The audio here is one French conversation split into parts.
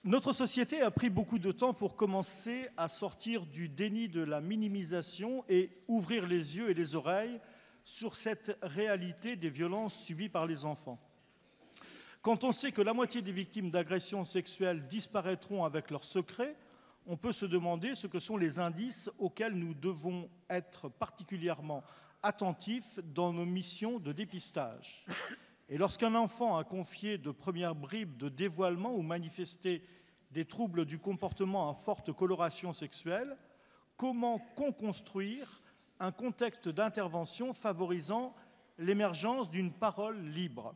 Notre société a pris beaucoup de temps pour commencer à sortir du déni de la minimisation et ouvrir les yeux et les oreilles sur cette réalité des violences subies par les enfants. Quand on sait que la moitié des victimes d'agressions sexuelles disparaîtront avec leurs secrets, on peut se demander ce que sont les indices auxquels nous devons être particulièrement attentifs dans nos missions de dépistage. Et lorsqu'un enfant a confié de premières bribes de dévoilement ou manifesté des troubles du comportement à forte coloration sexuelle, comment co-construire un contexte d'intervention favorisant l'émergence d'une parole libre ?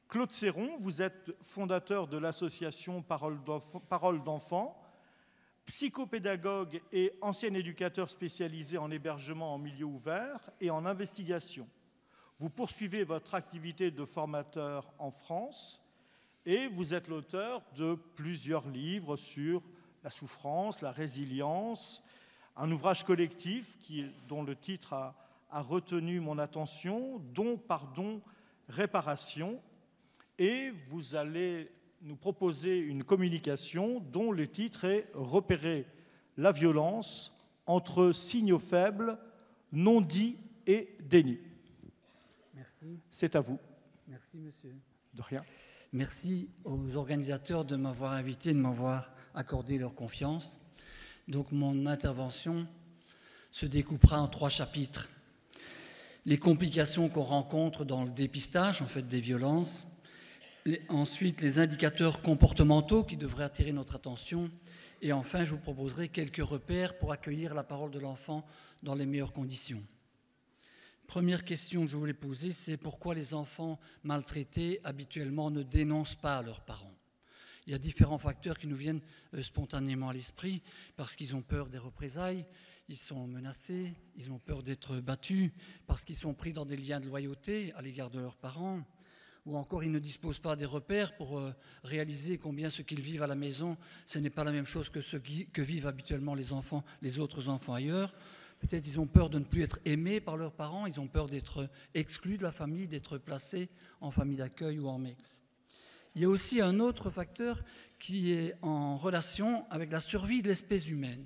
Claude Serron, vous êtes fondateur de l'association Parole d'enfants, psychopédagogue et ancien éducateur spécialisé en hébergement en milieu ouvert et en investigation. Vous poursuivez votre activité de formateur en France et vous êtes l'auteur de plusieurs livres sur la souffrance, la résilience, un ouvrage collectif dont le titre a retenu mon attention, Don, pardon, réparation. Et vous allez nous proposer une communication dont le titre est « Repérer la violence entre signaux faibles, non-dits et déni ». Merci. C'est à vous. Merci, monsieur. De rien. Merci aux organisateurs de m'avoir invité, de m'avoir accordé leur confiance. Donc, mon intervention se découpera en 3 chapitres. Les complications qu'on rencontre dans le dépistage, en fait, des violences. Ensuite, les indicateurs comportementaux qui devraient attirer notre attention. Et enfin, je vous proposerai quelques repères pour accueillir la parole de l'enfant dans les meilleures conditions. Première question que je voulais poser, c'est pourquoi les enfants maltraités habituellement ne dénoncent pas leurs parents. Il y a différents facteurs qui nous viennent spontanément à l'esprit, parce qu'ils ont peur des représailles, ils sont menacés, ils ont peur d'être battus, parce qu'ils sont pris dans des liens de loyauté à l'égard de leurs parents, ou encore ils ne disposent pas des repères pour réaliser combien ce qu'ils vivent à la maison, ce n'est pas la même chose que ce que vivent habituellement les autres enfants ailleurs. Peut-être ils ont peur de ne plus être aimés par leurs parents, ils ont peur d'être exclus de la famille, d'être placés en famille d'accueil ou en mix. Il y a aussi un autre facteur qui est en relation avec la survie de l'espèce humaine.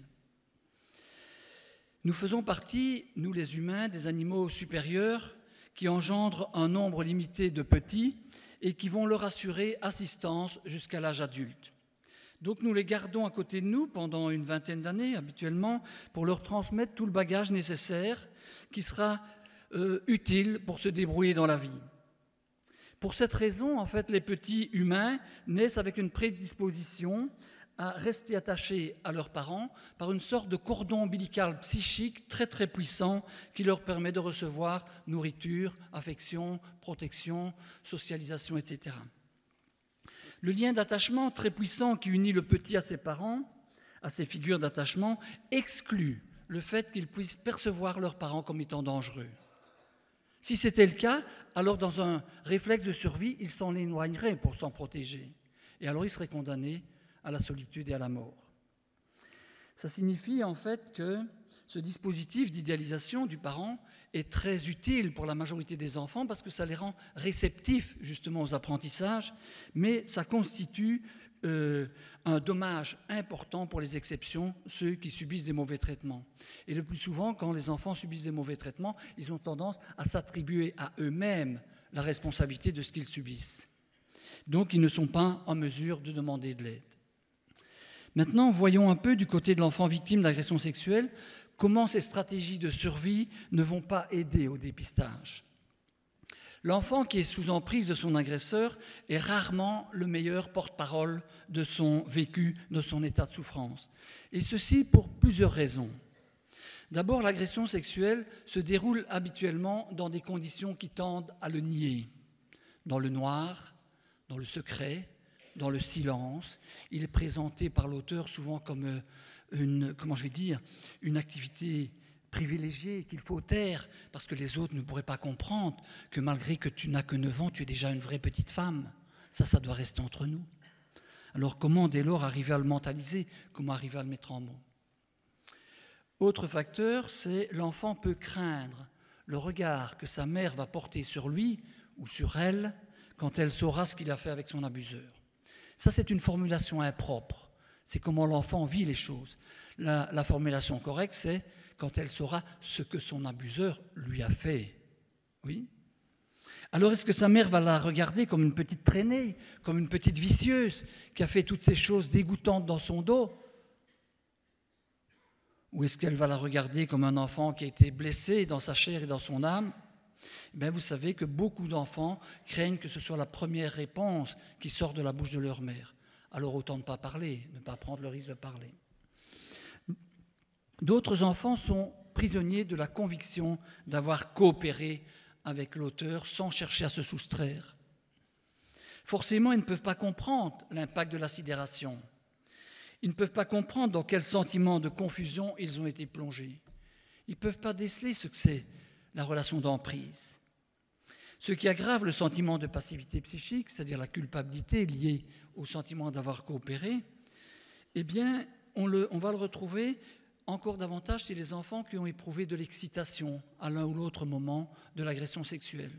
Nous faisons partie, nous les humains, des animaux supérieurs qui engendrent un nombre limité de petits et qui vont leur assurer assistance jusqu'à l'âge adulte. Donc nous les gardons à côté de nous pendant une vingtaine d'années habituellement pour leur transmettre tout le bagage nécessaire qui sera utile pour se débrouiller dans la vie. Pour cette raison, en fait, les petits humains naissent avec une prédisposition à rester attachés à leurs parents par une sorte de cordon ombilical psychique très très puissant qui leur permet de recevoir nourriture, affection, protection, socialisation, etc. Le lien d'attachement très puissant qui unit le petit à ses parents, à ses figures d'attachement, exclut le fait qu'ils puissent percevoir leurs parents comme étant dangereux. Si c'était le cas, alors dans un réflexe de survie, ils s'en éloigneraient pour s'en protéger. Et alors ils seraient condamnés à la solitude et à la mort. Ça signifie en fait que ce dispositif d'idéalisation du parent est très utile pour la majorité des enfants parce que ça les rend réceptifs justement aux apprentissages, mais ça constitue un dommage important pour les exceptions, ceux qui subissent des mauvais traitements. Et le plus souvent, quand les enfants subissent des mauvais traitements, ils ont tendance à s'attribuer à eux-mêmes la responsabilité de ce qu'ils subissent. Donc, ils ne sont pas en mesure de demander de l'aide. Maintenant, voyons un peu du côté de l'enfant victime d'agression sexuelle comment ces stratégies de survie ne vont pas aider au dépistage. L'enfant qui est sous emprise de son agresseur est rarement le meilleur porte-parole de son vécu, de son état de souffrance. Et ceci pour plusieurs raisons. D'abord, l'agression sexuelle se déroule habituellement dans des conditions qui tendent à le nier. Dans le noir, dans le secret, dans le silence. Il est présenté par l'auteur souvent comme une activité privilégiée qu'il faut taire parce que les autres ne pourraient pas comprendre que malgré que tu n'as que 9 ans, tu es déjà une vraie petite femme. Ça doit rester entre nous. Alors comment dès lors arriver à le mentaliser? Comment arriver à le mettre en mots? Autre facteur, c'est l'enfant peut craindre le regard que sa mère va porter sur lui ou sur elle quand elle saura ce qu'il a fait avec son abuseur. Ça, c'est une formulation impropre. C'est comment l'enfant vit les choses. La formulation correcte, c'est quand elle saura ce que son abuseur lui a fait. Oui. Alors, est-ce que sa mère va la regarder comme une petite traînée, comme une petite vicieuse qui a fait toutes ces choses dégoûtantes dans son dos? Ou est-ce qu'elle va la regarder comme un enfant qui a été blessé dans sa chair et dans son âme? Bien, vous savez que beaucoup d'enfants craignent que ce soit la première réponse qui sort de la bouche de leur mère. Alors autant ne pas parler, ne pas prendre le risque de parler. D'autres enfants sont prisonniers de la conviction d'avoir coopéré avec l'auteur sans chercher à se soustraire. Forcément, ils ne peuvent pas comprendre l'impact de la sidération. Ils ne peuvent pas comprendre dans quel sentiment de confusion ils ont été plongés. Ils ne peuvent pas déceler ce que c'est la relation d'emprise. Ce qui aggrave le sentiment de passivité psychique, c'est-à-dire la culpabilité liée au sentiment d'avoir coopéré, eh bien, on va le retrouver encore davantage chez les enfants qui ont éprouvé de l'excitation à l'un ou l'autre moment de l'agression sexuelle.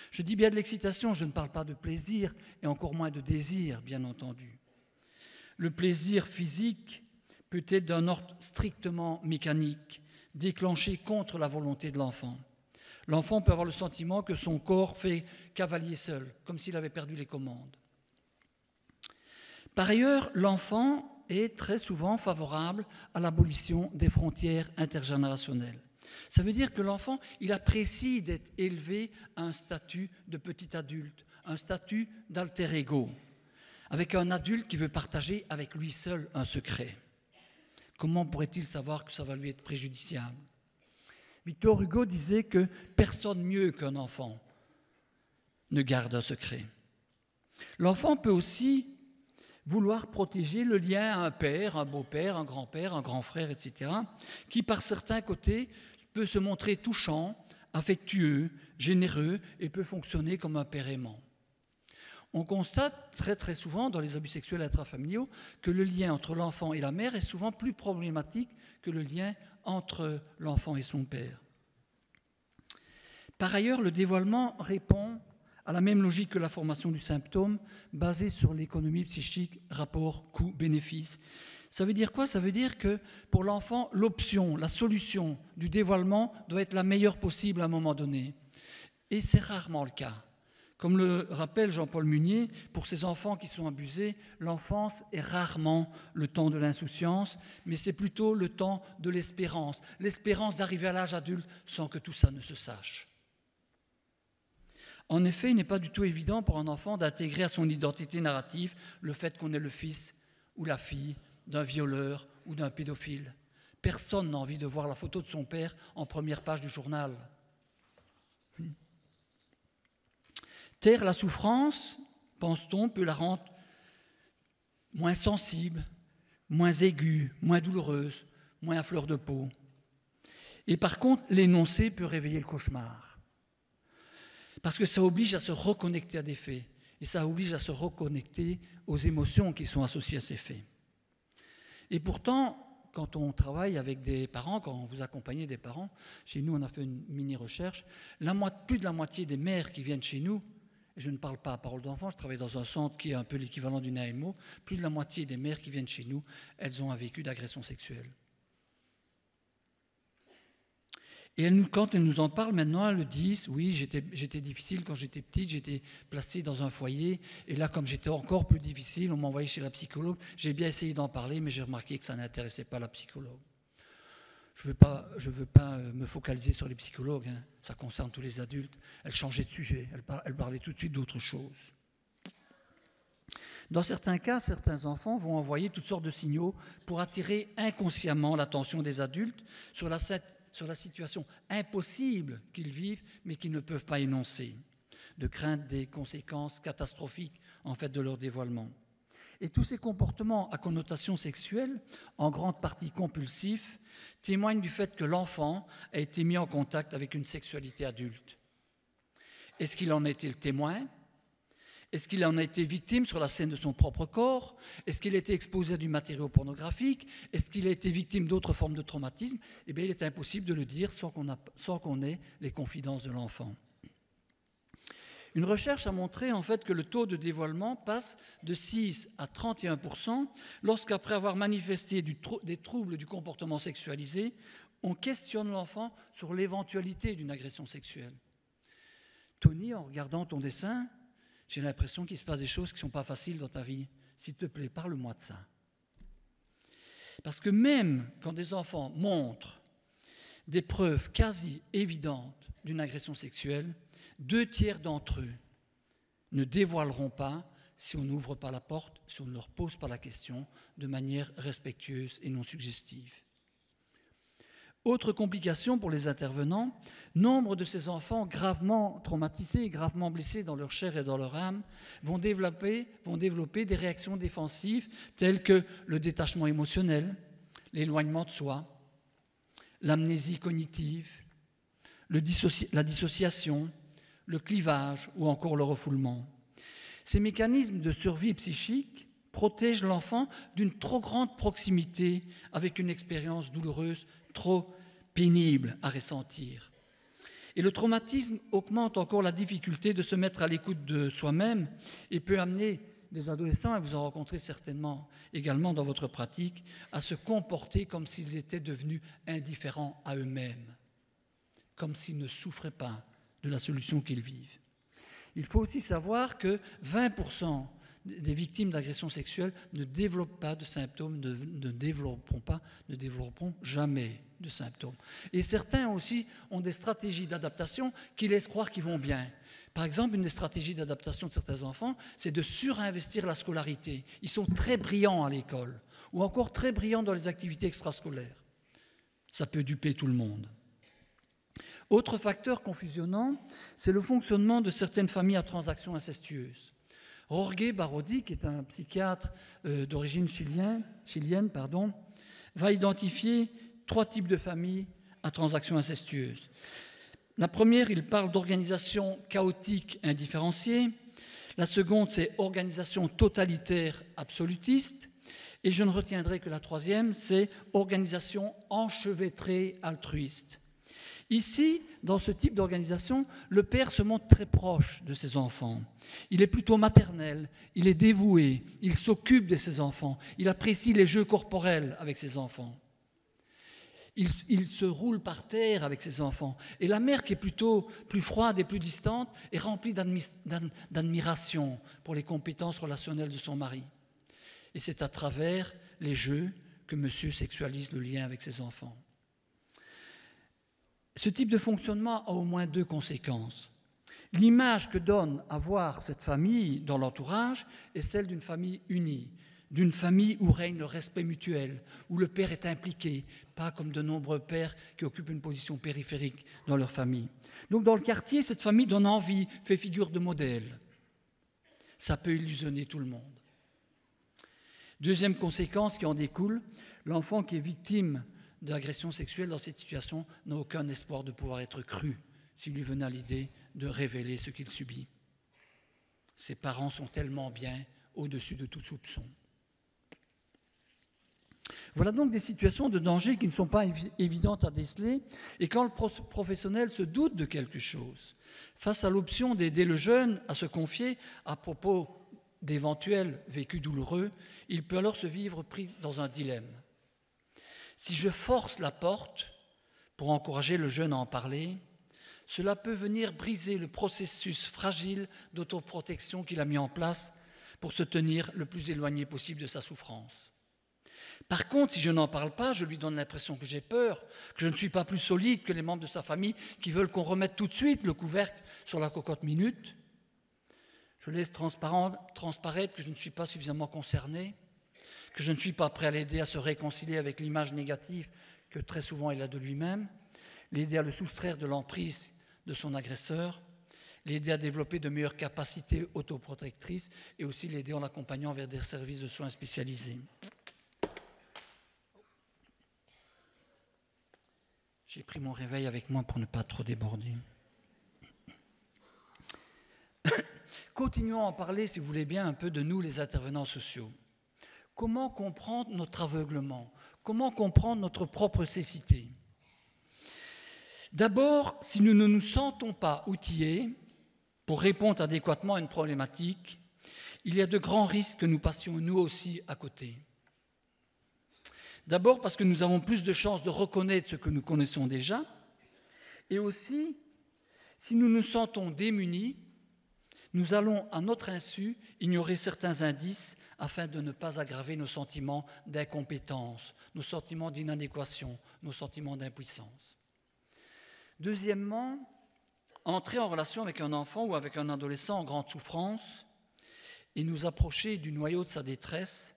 Je dis bien de l'excitation, je ne parle pas de plaisir et encore moins de désir, bien entendu. Le plaisir physique peut être d'un ordre strictement mécanique, déclenché contre la volonté de l'enfant. L'enfant peut avoir le sentiment que son corps fait cavalier seul, comme s'il avait perdu les commandes. Par ailleurs, l'enfant est très souvent favorable à l'abolition des frontières intergénérationnelles. Ça veut dire que l'enfant, il apprécie d'être élevé à un statut de petit adulte, un statut d'alter ego, avec un adulte qui veut partager avec lui seul un secret. Comment pourrait-il savoir que ça va lui être préjudiciable? Victor Hugo disait que personne mieux qu'un enfant ne garde un secret. L'enfant peut aussi vouloir protéger le lien à un père, un beau-père, un grand-père, un grand frère, etc., qui par certains côtés peut se montrer touchant, affectueux, généreux et peut fonctionner comme un père aimant. On constate très très souvent dans les abus sexuels intrafamiliaux que le lien entre l'enfant et la mère est souvent plus problématique que le lien entre l'enfant et son père. Par ailleurs, le dévoilement répond à la même logique que la formation du symptôme, basée sur l'économie psychique, rapport coût-bénéfice. Ça veut dire quoi? Ça veut dire que pour l'enfant, l'option, la solution du dévoilement doit être la meilleure possible à un moment donné. Et c'est rarement le cas. Comme le rappelle Jean-Paul Munier, pour ces enfants qui sont abusés, l'enfance est rarement le temps de l'insouciance, mais c'est plutôt le temps de l'espérance d'arriver à l'âge adulte sans que tout ça ne se sache. En effet, il n'est pas du tout évident pour un enfant d'intégrer à son identité narrative le fait qu'on est le fils ou la fille d'un violeur ou d'un pédophile. Personne n'a envie de voir la photo de son père en première page du journal. Taire la souffrance, pense-t-on, peut la rendre moins sensible, moins aiguë, moins douloureuse, moins à fleur de peau. Et par contre, l'énoncé peut réveiller le cauchemar. Parce que ça oblige à se reconnecter à des faits. Et ça oblige à se reconnecter aux émotions qui sont associées à ces faits. Et pourtant, quand on travaille avec des parents, quand vous accompagnez des parents, chez nous on a fait une mini-recherche, plus de la moitié des mères qui viennent chez nous, et je ne parle pas à parole d'enfant, je travaille dans un centre qui est un peu l'équivalent d'une AMO, plus de la moitié des mères qui viennent chez nous, elles ont un vécu d'agression sexuelle. Et quand elles nous en parlent maintenant, elles le disent, oui, j'étais difficile quand j'étais petite, j'étais placée dans un foyer, et là, comme j'étais encore plus difficile, on m'a envoyé chez la psychologue. J'ai bien essayé d'en parler, mais j'ai remarqué que ça n'intéressait pas la psychologue. Je ne veux pas me focaliser sur les psychologues, hein. Ça concerne tous les adultes. Elles changeaient de sujet, elles parlaient tout de suite d'autre chose. Dans certains cas, certains enfants vont envoyer toutes sortes de signaux pour attirer inconsciemment l'attention des adultes sur la situation impossible qu'ils vivent, mais qu'ils ne peuvent pas énoncer, de crainte des conséquences catastrophiques en fait, de leur dévoilement. Et tous ces comportements à connotation sexuelle, en grande partie compulsifs, témoignent du fait que l'enfant a été mis en contact avec une sexualité adulte. Est-ce qu'il en a été le témoin? Est-ce qu'il en a été victime sur la scène de son propre corps? Est-ce qu'il a été exposé à du matériau pornographique? Est-ce qu'il a été victime d'autres formes de traumatisme? Eh bien, il est impossible de le dire sans qu'on ait les confidences de l'enfant. Une recherche a montré en fait que le taux de dévoilement passe de 6 à 31% lorsqu'après avoir manifesté des troubles du comportement sexualisé, on questionne l'enfant sur l'éventualité d'une agression sexuelle. Tony, en regardant ton dessin, j'ai l'impression qu'il se passe des choses qui ne sont pas faciles dans ta vie. S'il te plaît, parle-moi de ça. Parce que même quand des enfants montrent des preuves quasi évidentes d'une agression sexuelle, 2/3 d'entre eux ne dévoileront pas si on n'ouvre pas la porte, si on ne leur pose pas la question de manière respectueuse et non suggestive. Autre complication pour les intervenants, nombre de ces enfants gravement traumatisés et gravement blessés dans leur chair et dans leur âme vont développer des réactions défensives telles que le détachement émotionnel, l'éloignement de soi, l'amnésie cognitive, la dissociation, le clivage ou encore le refoulement. Ces mécanismes de survie psychique protègent l'enfant d'une trop grande proximité avec une expérience douloureuse trop pénible à ressentir. Et le traumatisme augmente encore la difficulté de se mettre à l'écoute de soi-même et peut amener des adolescents, et vous en rencontrez certainement également dans votre pratique, à se comporter comme s'ils étaient devenus indifférents à eux-mêmes, comme s'ils ne souffraient pas de la solution qu'ils vivent. Il faut aussi savoir que 20% des victimes d'agressions sexuelles ne développent pas de symptômes, ne développeront jamais de symptômes. Et certains aussi ont des stratégies d'adaptation qui laissent croire qu'ils vont bien. Par exemple, une des stratégies d'adaptation de certains enfants, c'est de surinvestir la scolarité. Ils sont très brillants à l'école, ou encore très brillants dans les activités extrascolaires. Ça peut duper tout le monde. Autre facteur confusionnant, c'est le fonctionnement de certaines familles à transactions incestueuses. Jorge Barodi, qui est un psychiatre d'origine chilienne, va identifier 3 types de familles à transactions incestueuses. La première, il parle d'organisation chaotique indifférenciée. La seconde, c'est organisation totalitaire absolutiste. Et je ne retiendrai que la troisième, c'est organisation enchevêtrée altruiste. Ici, dans ce type d'organisation, le père se montre très proche de ses enfants. Il est plutôt maternel, il est dévoué, il s'occupe de ses enfants, il apprécie les jeux corporels avec ses enfants. Il se roule par terre avec ses enfants. Et la mère, qui est plutôt plus froide et plus distante, est remplie d'admiration pour les compétences relationnelles de son mari. Et c'est à travers les jeux que monsieur sexualise le lien avec ses enfants. Ce type de fonctionnement a au moins 2 conséquences. L'image que donne à voir cette famille dans l'entourage est celle d'une famille unie, d'une famille où règne le respect mutuel, où le père est impliqué, pas comme de nombreux pères qui occupent une position périphérique dans leur famille. Donc dans le quartier, cette famille donne envie, fait figure de modèle. Ça peut illusionner tout le monde. Deuxième conséquence qui en découle, l'enfant qui est victime d'agression sexuelle dans cette situation n'a aucun espoir de pouvoir être cru s'il lui venait à l'idée de révéler ce qu'il subit. Ses parents sont tellement bien au-dessus de tout soupçon. Voilà donc des situations de danger qui ne sont pas évidentes à déceler, et quand le professionnel se doute de quelque chose, face à l'option d'aider le jeune à se confier à propos d'éventuels vécus douloureux, il peut alors se vivre pris dans un dilemme. Si je force la porte pour encourager le jeune à en parler, cela peut venir briser le processus fragile d'autoprotection qu'il a mis en place pour se tenir le plus éloigné possible de sa souffrance. Par contre, si je n'en parle pas, je lui donne l'impression que j'ai peur, que je ne suis pas plus solide que les membres de sa famille qui veulent qu'on remette tout de suite le couvercle sur la cocotte minute. Je laisse transparaître que je ne suis pas suffisamment concerné, que je ne suis pas prêt à l'aider à se réconcilier avec l'image négative que très souvent il a de lui-même, l'aider à le soustraire de l'emprise de son agresseur, l'aider à développer de meilleures capacités autoprotectrices et aussi l'aider en l'accompagnant vers des services de soins spécialisés. J'ai pris mon réveil avec moi pour ne pas trop déborder. Continuons à en parler, si vous voulez bien, un peu de nous, les intervenants sociaux. Comment comprendre notre aveuglement? Comment comprendre notre propre cécité? D'abord, si nous ne nous sentons pas outillés, pour répondre adéquatement à une problématique, il y a de grands risques que nous passions nous aussi à côté. D'abord parce que nous avons plus de chances de reconnaître ce que nous connaissons déjà, et aussi, si nous nous sentons démunis, nous allons, à notre insu, ignorer certains indices afin de ne pas aggraver nos sentiments d'incompétence, nos sentiments d'inadéquation, nos sentiments d'impuissance. Deuxièmement, entrer en relation avec un enfant ou avec un adolescent en grande souffrance et nous approcher du noyau de sa détresse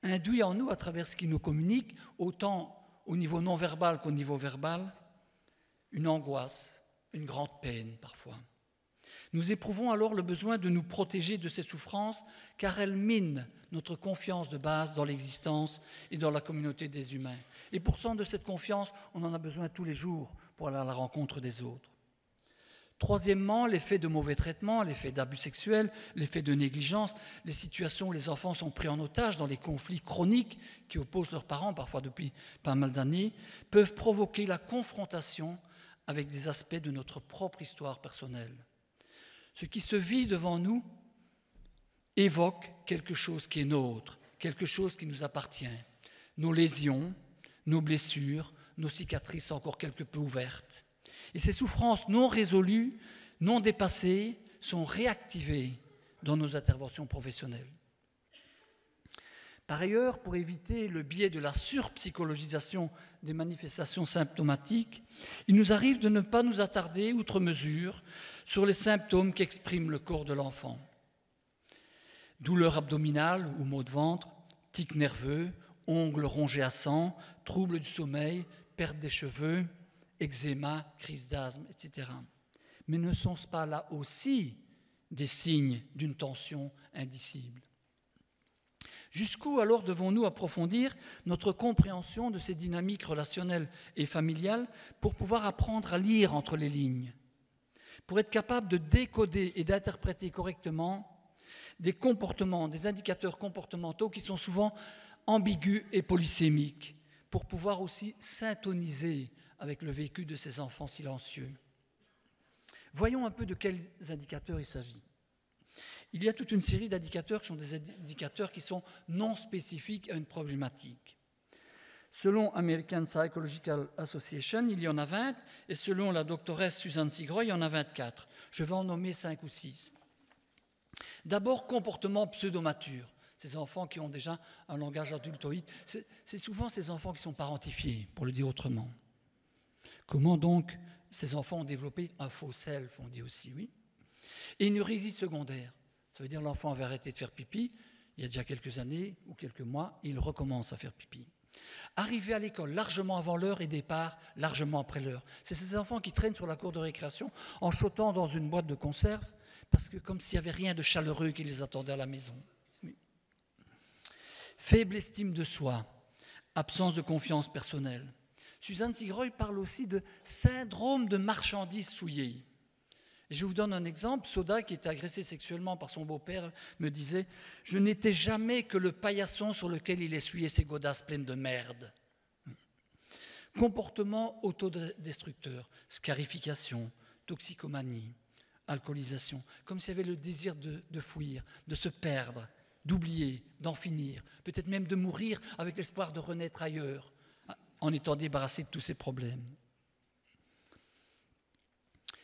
induit en nous, à travers ce qu'il nous communique, autant au niveau non verbal qu'au niveau verbal, une angoisse, une grande peine parfois. Nous éprouvons alors le besoin de nous protéger de ces souffrances car elles minent notre confiance de base dans l'existence et dans la communauté des humains. Et pourtant, de cette confiance, on en a besoin tous les jours pour aller à la rencontre des autres. Troisièmement, l'effet de mauvais traitements, l'effet d'abus sexuels, l'effet de négligence, les situations où les enfants sont pris en otage dans les conflits chroniques qui opposent leurs parents, parfois depuis pas mal d'années, peuvent provoquer la confrontation avec des aspects de notre propre histoire personnelle. Ce qui se vit devant nous évoque quelque chose qui est nôtre, quelque chose qui nous appartient. Nos lésions, nos blessures, nos cicatrices encore quelque peu ouvertes. Et ces souffrances non résolues, non dépassées, sont réactivées dans nos interventions professionnelles. Par ailleurs, pour éviter le biais de la surpsychologisation des manifestations symptomatiques, il nous arrive de ne pas nous attarder outre mesure sur les symptômes qu'exprime le corps de l'enfant. Douleur abdominale ou maux de ventre, tics nerveux, ongles rongés à sang, troubles du sommeil, perte des cheveux, eczéma, crise d'asthme, etc. Mais ne sont-ce pas là aussi des signes d'une tension indicible? Jusqu'où alors devons-nous approfondir notre compréhension de ces dynamiques relationnelles et familiales pour pouvoir apprendre à lire entre les lignes, pour être capable de décoder et d'interpréter correctement des comportements, des indicateurs comportementaux qui sont souvent ambigus et polysémiques, pour pouvoir aussi syntoniser avec le vécu de ces enfants silencieux. Voyons un peu de quels indicateurs il s'agit. Il y a toute une série d'indicateurs qui sont des indicateurs qui sont non spécifiques à une problématique. Selon American Psychological Association, il y en a 20, et selon la doctoresse Suzanne Sigroy, il y en a 24. Je vais en nommer 5 ou 6. D'abord, comportement pseudomature. Ces enfants qui ont déjà un langage adultoïde, c'est souvent ces enfants qui sont parentifiés, pour le dire autrement. Comment donc ces enfants ont développé un faux self, on dit aussi, oui. Et une énurésie secondaire, ça veut dire l'enfant avait arrêté de faire pipi il y a déjà quelques années ou quelques mois, et il recommence à faire pipi. Arrivé à l'école largement avant l'heure et départ largement après l'heure. C'est ces enfants qui traînent sur la cour de récréation en sautant dans une boîte de conserve, parce que comme s'il n'y avait rien de chaleureux qui les attendait à la maison. Oui. Faible estime de soi, absence de confiance personnelle. Suzanne Sigroy parle aussi de syndrome de marchandise souillée. Et je vous donne un exemple. Soda, qui était agressée sexuellement par son beau-père, me disait « Je n'étais jamais que le paillasson sur lequel il essuyait ses godasses pleines de merde. » Comportement autodestructeur, scarification, toxicomanie, alcoolisation, comme s'il y avait le désir de fuir, de se perdre, d'oublier, d'en finir, peut-être même de mourir avec l'espoir de renaître ailleurs, en étant débarrassé de tous ces problèmes.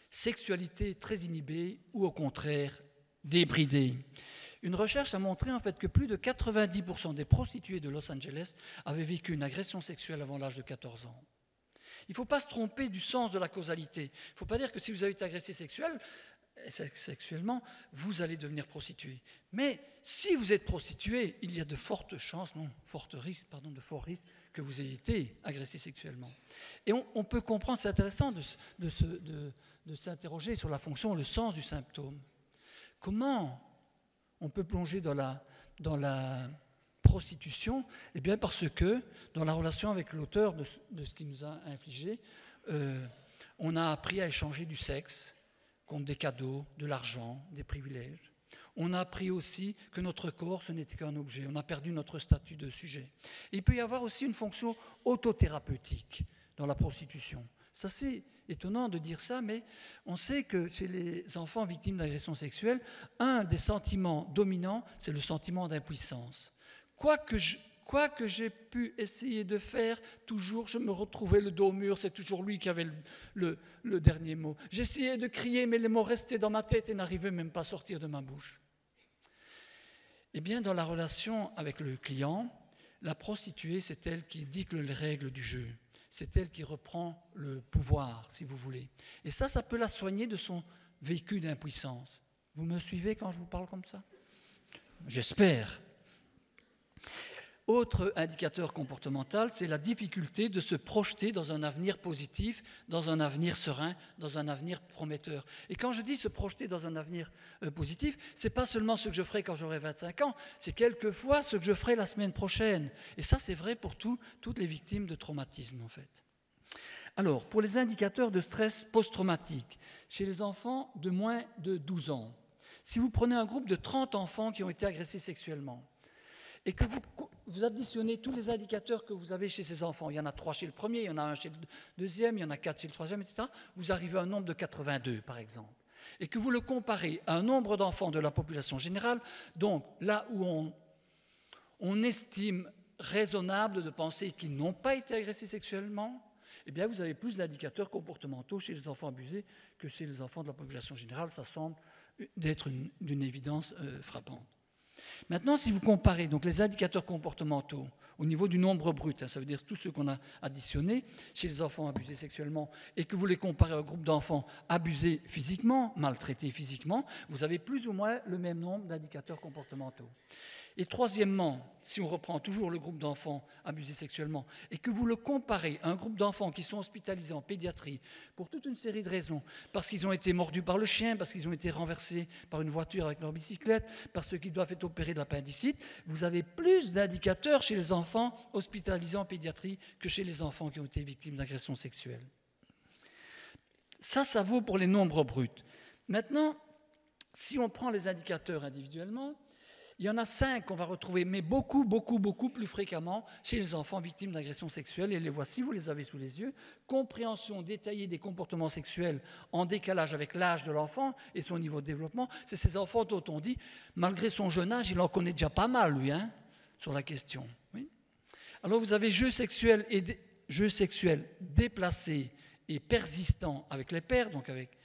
Sexualité très inhibée ou au contraire débridée. Une recherche a montré en fait que plus de 90% des prostituées de Los Angeles avaient vécu une agression sexuelle avant l'âge de 14 ans. Il ne faut pas se tromper du sens de la causalité. Il ne faut pas dire que si vous avez été agressé sexuellement, vous allez devenir prostituée. Mais si vous êtes prostituée, il y a de forts risques que vous ayez été agressé sexuellement. Et on peut comprendre, c'est intéressant de s'interroger sur la fonction, le sens du symptôme. Comment on peut plonger dans la prostitution? Eh bien parce que, dans la relation avec l'auteur de ce qu'il nous a infligé, on a appris à échanger du sexe contre des cadeaux, de l'argent, des privilèges. On a appris aussi que notre corps, ce n'était qu'un objet. On a perdu notre statut de sujet. Et il peut y avoir aussi une fonction autothérapeutique dans la prostitution. C'est assez étonnant de dire ça, mais on sait que chez les enfants victimes d'agressions sexuelles, un des sentiments dominants, c'est le sentiment d'impuissance. Quoi que j'ai pu essayer de faire, toujours je me retrouvais le dos au mur, c'est toujours lui qui avait le dernier mot. J'essayais de crier, mais les mots restaient dans ma tête et n'arrivaient même pas à sortir de ma bouche. Eh bien, dans la relation avec le client, la prostituée, c'est elle qui dicte les règles du jeu. C'est elle qui reprend le pouvoir, si vous voulez. Et ça peut la soigner de son vécu d'impuissance. Vous me suivez quand je vous parle comme ça? J'espère. Autre indicateur comportemental, c'est la difficulté de se projeter dans un avenir positif, dans un avenir serein, dans un avenir prometteur. Et quand je dis se projeter dans un avenir positif, ce n'est pas seulement ce que je ferai quand j'aurai 25 ans, c'est quelquefois ce que je ferai la semaine prochaine. Et ça, c'est vrai pour toutes les victimes de traumatisme, en fait. Alors, pour les indicateurs de stress post-traumatique, chez les enfants de moins de 12 ans, si vous prenez un groupe de 30 enfants qui ont été agressés sexuellement, et que vous additionnez tous les indicateurs que vous avez chez ces enfants, il y en a 3 chez le premier, il y en a 1 chez le deuxième, il y en a 4 chez le troisième, etc., vous arrivez à un nombre de 82, par exemple. Et que vous le comparez à un nombre d'enfants de la population générale, donc là où on estime raisonnable de penser qu'ils n'ont pas été agressés sexuellement, eh bien vous avez plus d'indicateurs comportementaux chez les enfants abusés que chez les enfants de la population générale. Ça semble d'être d'une évidence frappante. Maintenant, si vous comparez donc les indicateurs comportementaux au niveau du nombre brut, ça veut dire tous ceux qu'on a additionnés chez les enfants abusés sexuellement, et que vous les comparez au groupe d'enfants abusés physiquement, maltraités physiquement, vous avez plus ou moins le même nombre d'indicateurs comportementaux. Et troisièmement, si on reprend toujours le groupe d'enfants abusés sexuellement et que vous le comparez à un groupe d'enfants qui sont hospitalisés en pédiatrie pour toute une série de raisons, parce qu'ils ont été mordus par le chien, parce qu'ils ont été renversés par une voiture avec leur bicyclette, parce qu'ils doivent être opérés de l'appendicite, vous avez plus d'indicateurs chez les enfants hospitalisés en pédiatrie que chez les enfants qui ont été victimes d'agressions sexuelles. Ça vaut pour les nombres bruts. Maintenant, si on prend les indicateurs individuellement, il y en a 5 qu'on va retrouver, mais beaucoup plus fréquemment chez les enfants victimes d'agressions sexuelles. Et les voici, vous les avez sous les yeux. Compréhension détaillée des comportements sexuels en décalage avec l'âge de l'enfant et son niveau de développement. C'est ces enfants dont on dit, malgré son jeune âge, il en connaît déjà pas mal, lui, sur la question. Oui. Alors vous avez jeux sexuels déplacés et persistants avec les pères, donc avec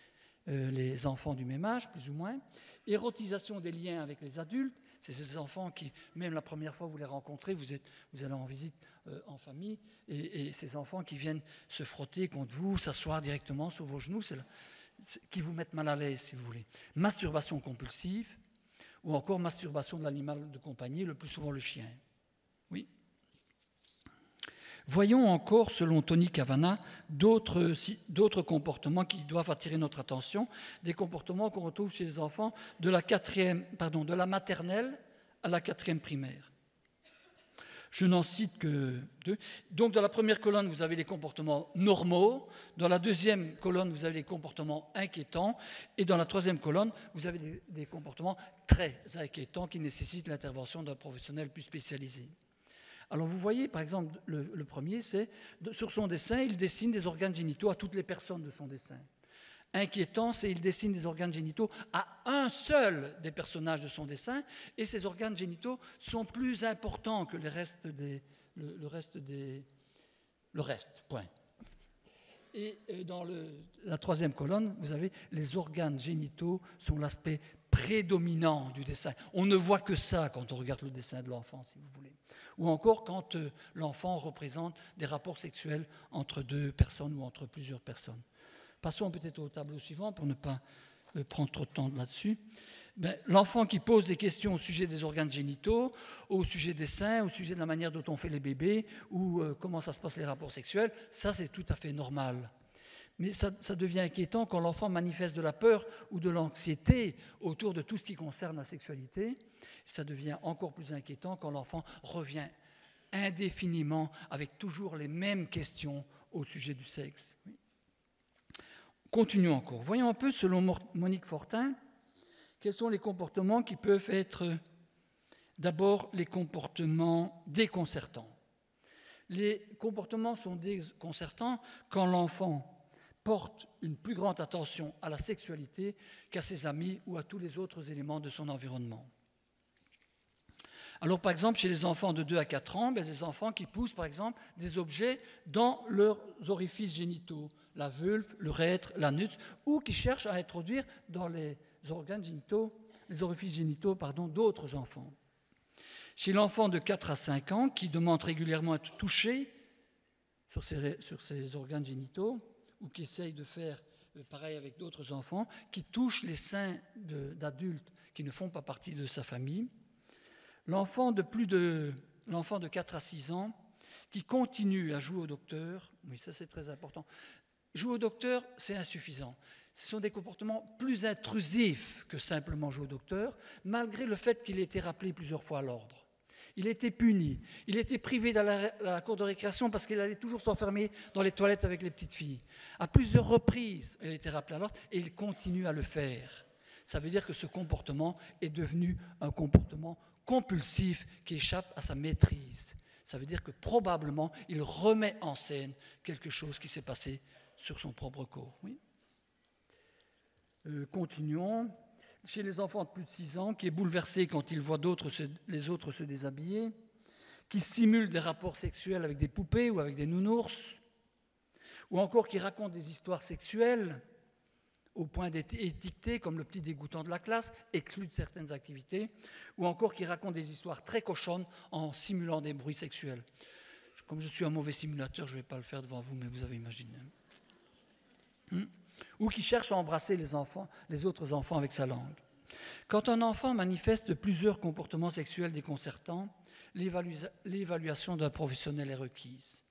les enfants du même âge, plus ou moins. Érotisation des liens avec les adultes. C'est ces enfants qui, même la première fois que vous les rencontrez, vous allez en visite en famille, et ces enfants qui viennent se frotter contre vous, s'asseoir directement sur vos genoux, qui vous mettent mal à l'aise, si vous voulez. Masturbation compulsive, ou encore masturbation de l'animal de compagnie, le plus souvent le chien. Oui. Voyons encore, selon Tony Cavanagh, d'autres comportements qui doivent attirer notre attention, des comportements qu'on retrouve chez les enfants de la maternelle à la 4e primaire. Je n'en cite que 2. Donc, dans la première colonne, vous avez les comportements normaux. Dans la deuxième colonne, vous avez les comportements inquiétants. Et dans la troisième colonne, vous avez des comportements très inquiétants qui nécessitent l'intervention d'un professionnel plus spécialisé. Alors vous voyez, par exemple, le premier, c'est, sur son dessin, il dessine des organes génitaux à toutes les personnes de son dessin. Inquiétant, c'est il dessine des organes génitaux à un seul des personnages de son dessin, et ces organes génitaux sont plus importants que le reste, point. Et dans la troisième colonne, vous avez les organes génitaux sont l'aspect prédominant du dessin. On ne voit que ça quand on regarde le dessin de l'enfant, si vous voulez. Ou encore quand l'enfant représente des rapports sexuels entre 2 personnes ou entre plusieurs personnes. Passons peut-être au tableau suivant pour ne pas prendre trop de temps là-dessus. L'enfant qui pose des questions au sujet des organes génitaux, au sujet des seins, au sujet de la manière dont on fait les bébés, ou comment ça se passe les rapports sexuels, ça c'est tout à fait normal. Mais ça devient inquiétant quand l'enfant manifeste de la peur ou de l'anxiété autour de tout ce qui concerne la sexualité. Ça devient encore plus inquiétant quand l'enfant revient indéfiniment avec toujours les mêmes questions au sujet du sexe. Continuons encore. Voyons un peu, selon Monique Fortin, quels sont les comportements qui peuvent être d'abord les comportements déconcertants. Les comportements sont déconcertants quand l'enfant porte une plus grande attention à la sexualité qu'à ses amis ou à tous les autres éléments de son environnement. Alors, par exemple, chez les enfants de 2 à 4 ans, des enfants qui poussent, par exemple, des objets dans leurs orifices génitaux, la vulve, l'urètre, l'anus, ou qui cherchent à introduire dans les orifices génitaux d'autres enfants. Chez l'enfant de 4 à 5 ans, qui demande régulièrement à être touché sur ses organes génitaux, ou qui essaye de faire pareil avec d'autres enfants, qui touchent les seins d'adultes qui ne font pas partie de sa famille. L'enfant de 4 à 6 ans qui continue à jouer au docteur, oui, ça c'est très important. Jouer au docteur, c'est insuffisant. Ce sont des comportements plus intrusifs que simplement jouer au docteur, malgré le fait qu'il ait été rappelé plusieurs fois à l'ordre. Il a été puni, il a été privé dans la cour de récréation parce qu'il allait toujours s'enfermer dans les toilettes avec les petites filles. À plusieurs reprises, il a été rappelé à l'ordre et il continue à le faire. Ça veut dire que ce comportement est devenu un comportement compulsif qui échappe à sa maîtrise. Ça veut dire que probablement, il remet en scène quelque chose qui s'est passé sur son propre corps. Oui. Continuons. Chez les enfants de plus de 6 ans, qui est bouleversé quand il voit les autres se déshabiller, qui simule des rapports sexuels avec des poupées ou avec des nounours, ou encore qui raconte des histoires sexuelles au point d'être étiqueté comme le petit dégoûtant de la classe, exclu de certaines activités, ou encore qui raconte des histoires très cochonnes en simulant des bruits sexuels. Comme je suis un mauvais simulateur, je ne vais pas le faire devant vous, mais vous avez imaginé. Ou qui cherche à embrasser les autres enfants avec sa langue. Quand un enfant manifeste plusieurs comportements sexuels déconcertants, l'évaluation d'un professionnel est requise.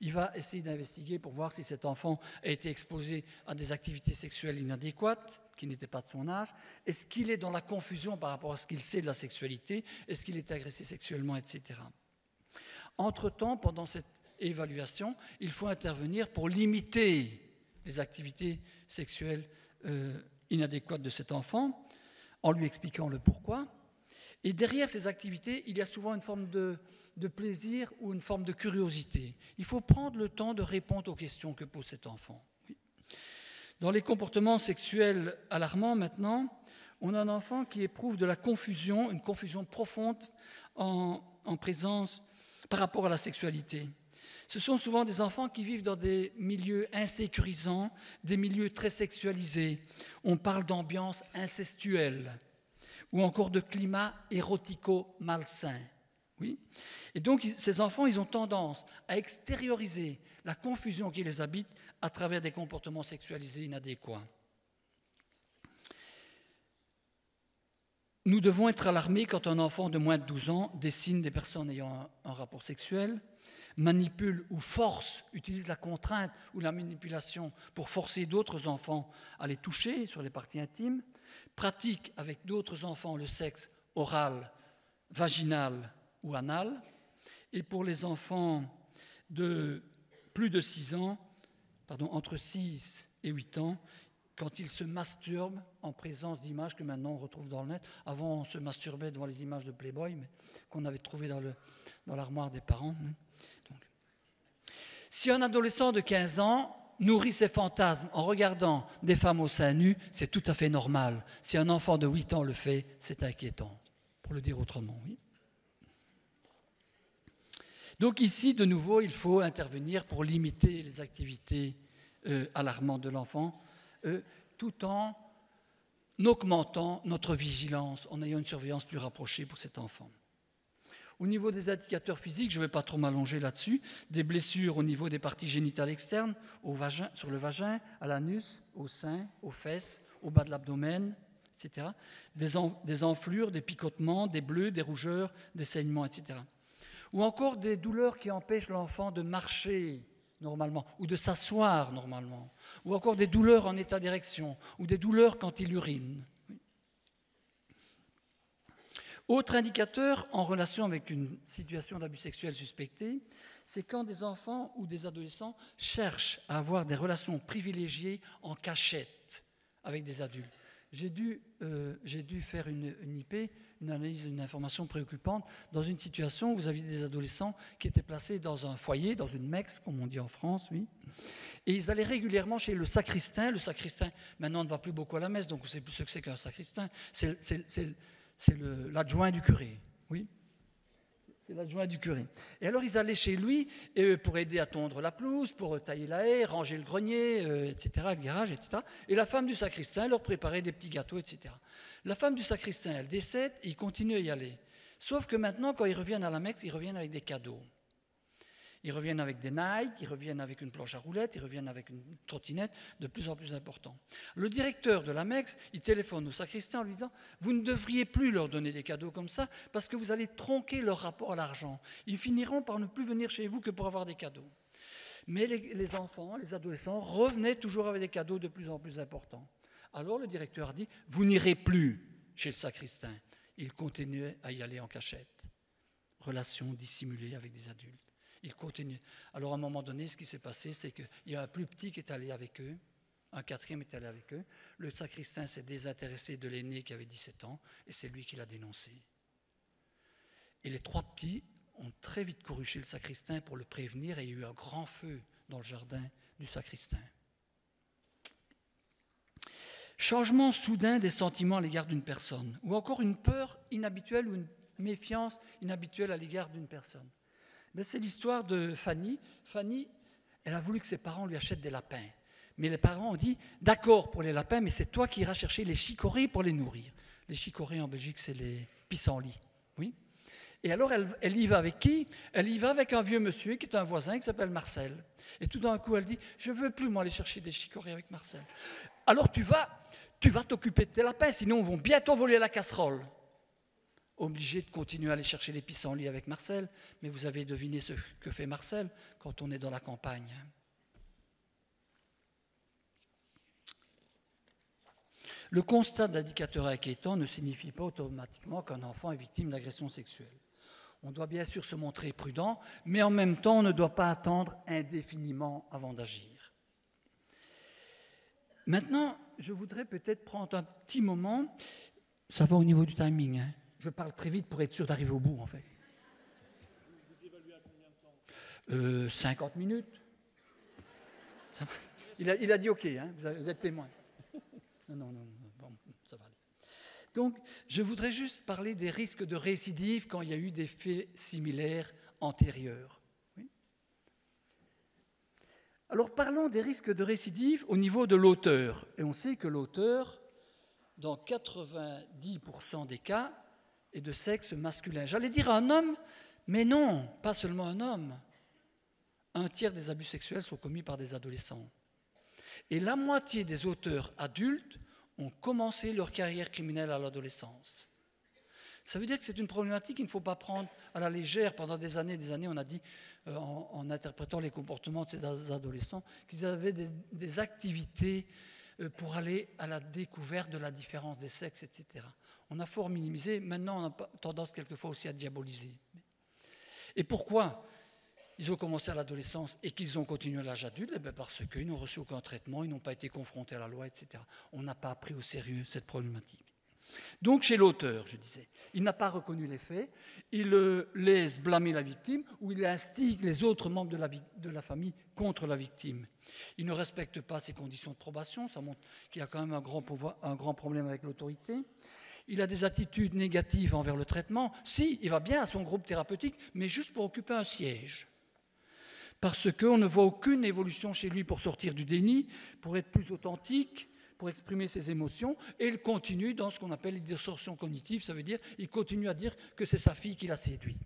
Il va essayer d'investiguer pour voir si cet enfant a été exposé à des activités sexuelles inadéquates, qui n'étaient pas de son âge. Est-ce qu'il est dans la confusion par rapport à ce qu'il sait de la sexualité? Est-ce qu'il est agressé sexuellement, etc. Entre-temps, pendant cette évaluation, il faut intervenir pour limiter les activités sexuelles inadéquates de cet enfant, en lui expliquant le pourquoi. Et derrière ces activités, il y a souvent une forme de plaisir ou une forme de curiosité. Il faut prendre le temps de répondre aux questions que pose cet enfant. Oui. Dans les comportements sexuels alarmants, maintenant, on a un enfant qui éprouve de la confusion, une confusion profonde en présence par rapport à la sexualité. Ce sont souvent des enfants qui vivent dans des milieux insécurisants, des milieux très sexualisés. On parle d'ambiance incestuelle ou encore de climat érotico-malsain. Oui. Et donc, ces enfants, ils ont tendance à extérioriser la confusion qui les habite à travers des comportements sexualisés inadéquats. Nous devons être alarmés quand un enfant de moins de 12 ans dessine des personnes ayant un rapport sexuel, manipule ou force, utilise la contrainte ou la manipulation pour forcer d'autres enfants à les toucher sur les parties intimes, pratique avec d'autres enfants le sexe oral, vaginal ou anal, et pour les enfants de plus de 6 ans, entre 6 et 8 ans, quand ils se masturbent en présence d'images que maintenant on retrouve dans le net. Avant, on se masturbait devant les images de Playboy, mais qu'on avait trouvées dans l'armoire des parents. Donc. Si un adolescent de 15 ans nourrit ses fantasmes en regardant des femmes au sein nu, c'est tout à fait normal. Si un enfant de 8 ans le fait, c'est inquiétant, pour le dire autrement. Oui. Donc ici, de nouveau, il faut intervenir pour limiter les activités alarmantes de l'enfant, tout en augmentant notre vigilance, en ayant une surveillance plus rapprochée pour cet enfant. Au niveau des indicateurs physiques, je ne vais pas trop m'allonger là-dessus, des blessures au niveau des parties génitales externes, sur le vagin, à l'anus, au sein, aux fesses, au bas de l'abdomen, etc. Des enflures, des picotements, des bleus, des rougeurs, des saignements, etc. Ou encore des douleurs qui empêchent l'enfant de marcher normalement, ou de s'asseoir normalement, ou encore des douleurs en état d'érection, ou des douleurs quand il urine. Autre indicateur en relation avec une situation d'abus sexuel suspecté, c'est quand des enfants ou des adolescents cherchent à avoir des relations privilégiées en cachette avec des adultes. J'ai dû faire une IP, une analyse d'une information préoccupante, dans une situation où vous aviez des adolescents qui étaient placés dans un foyer, dans une MEX, comme on dit en France, oui, Et ils allaient régulièrement chez le sacristain. Le sacristain, maintenant, ne va plus beaucoup à la messe, donc on ne sait plus ce que c'est qu'un sacristain. C'est l'adjoint du curé, oui. C'est l'adjoint du curé. Et alors, ils allaient chez lui pour aider à tondre la pelouse, pour tailler la haie, ranger le grenier, etc., le garage, etc. Et la femme du sacristain leur préparait des petits gâteaux, etc. La femme du sacristain, elle décède et il continue à y aller. Sauf que maintenant, quand ils reviennent à la Mecque, ils reviennent avec des cadeaux. Ils reviennent avec des Nike, ils reviennent avec une planche à roulettes, ils reviennent avec une trottinette de plus en plus important. Le directeur de la Mecque, il téléphone au sacristain en lui disant « Vous ne devriez plus leur donner des cadeaux comme ça parce que vous allez tronquer leur rapport à l'argent. Ils finiront par ne plus venir chez vous que pour avoir des cadeaux. » Mais les enfants, les adolescents revenaient toujours avec des cadeaux de plus en plus importants. Alors le directeur dit « Vous n'irez plus chez le sacristain. » Il continuait à y aller en cachette. Relation dissimulée avec des adultes. Il continue. Alors, à un moment donné, ce qui s'est passé, c'est qu'il y a un plus petit qui est allé avec eux, un quatrième est allé avec eux. Le sacristain s'est désintéressé de l'aîné qui avait 17 ans, et c'est lui qui l'a dénoncé. Et les 3 petits ont très vite couru chez le sacristain pour le prévenir, et il y a eu un grand feu dans le jardin du sacristain. Changement soudain des sentiments à l'égard d'une personne, ou encore une peur inhabituelle ou une méfiance inhabituelle à l'égard d'une personne. Mais c'est l'histoire de Fanny. Fanny, elle a voulu que ses parents lui achètent des lapins. Mais les parents ont dit, d'accord pour les lapins, mais c'est toi qui iras chercher les chicorées pour les nourrir. Les chicorées en Belgique, c'est les pissenlits. Oui. Et alors, elle y va avec qui? Elle y va avec un vieux monsieur qui est un voisin qui s'appelle Marcel. Et tout d'un coup, elle dit, je ne veux plus moi aller chercher des chicorées avec Marcel. Alors tu vas t'occuper de tes lapins, sinon ils vont bientôt voler la casserole. Obligé de continuer à aller chercher les pissenlits avec Marcel, mais vous avez deviné ce que fait Marcel quand on est dans la campagne. Le constat d'indicateur inquiétant ne signifie pas automatiquement qu'un enfant est victime d'agression sexuelle. On doit bien sûr se montrer prudent, mais en même temps, on ne doit pas attendre indéfiniment avant d'agir. Maintenant, je voudrais peut-être prendre un petit moment, ça va au niveau du timing, hein. Je parle très vite pour être sûr d'arriver au bout, en fait. Vous évaluez à combien de temps 50 minutes. Ça va. Il a dit OK, hein, vous êtes témoin. Non, bon, ça va aller. Donc, je voudrais juste parler des risques de récidive quand il y a eu des faits similaires antérieurs. Oui. Alors, parlons des risques de récidive au niveau de l'auteur. Et on sait que l'auteur, dans 90% des cas, et de sexe masculin. J'allais dire un homme, mais non, pas seulement un homme. 1/3 des abus sexuels sont commis par des adolescents. Et la moitié des auteurs adultes ont commencé leur carrière criminelle à l'adolescence. Ça veut dire que c'est une problématique qu'il ne faut pas prendre à la légère. Pendant des années, on a dit, en interprétant les comportements de ces adolescents, qu'ils avaient des activités pour aller à la découverte de la différence des sexes, etc. On a fort minimisé, maintenant on a tendance quelquefois aussi à diaboliser. Et pourquoi ils ont commencé à l'adolescence et qu'ils ont continué à l'âge adulte? Eh bien parce qu'ils n'ont reçu aucun traitement, ils n'ont pas été confrontés à la loi, etc. On n'a pas pris au sérieux cette problématique. Donc chez l'auteur, je disais, il n'a pas reconnu les faits, il laisse blâmer la victime ou il instigue les autres membres de la famille contre la victime. Il ne respecte pas ses conditions de probation, ça montre qu'il y a quand même un grand problème avec l'autorité. Il a des attitudes négatives envers le traitement. Si, il va bien à son groupe thérapeutique, mais juste pour occuper un siège. Parce qu'on ne voit aucune évolution chez lui pour sortir du déni, pour être plus authentique, pour exprimer ses émotions, et il continue dans ce qu'on appelle les distorsions cognitives, ça veut dire qu'il continue à dire que c'est sa fille qui l'a séduit.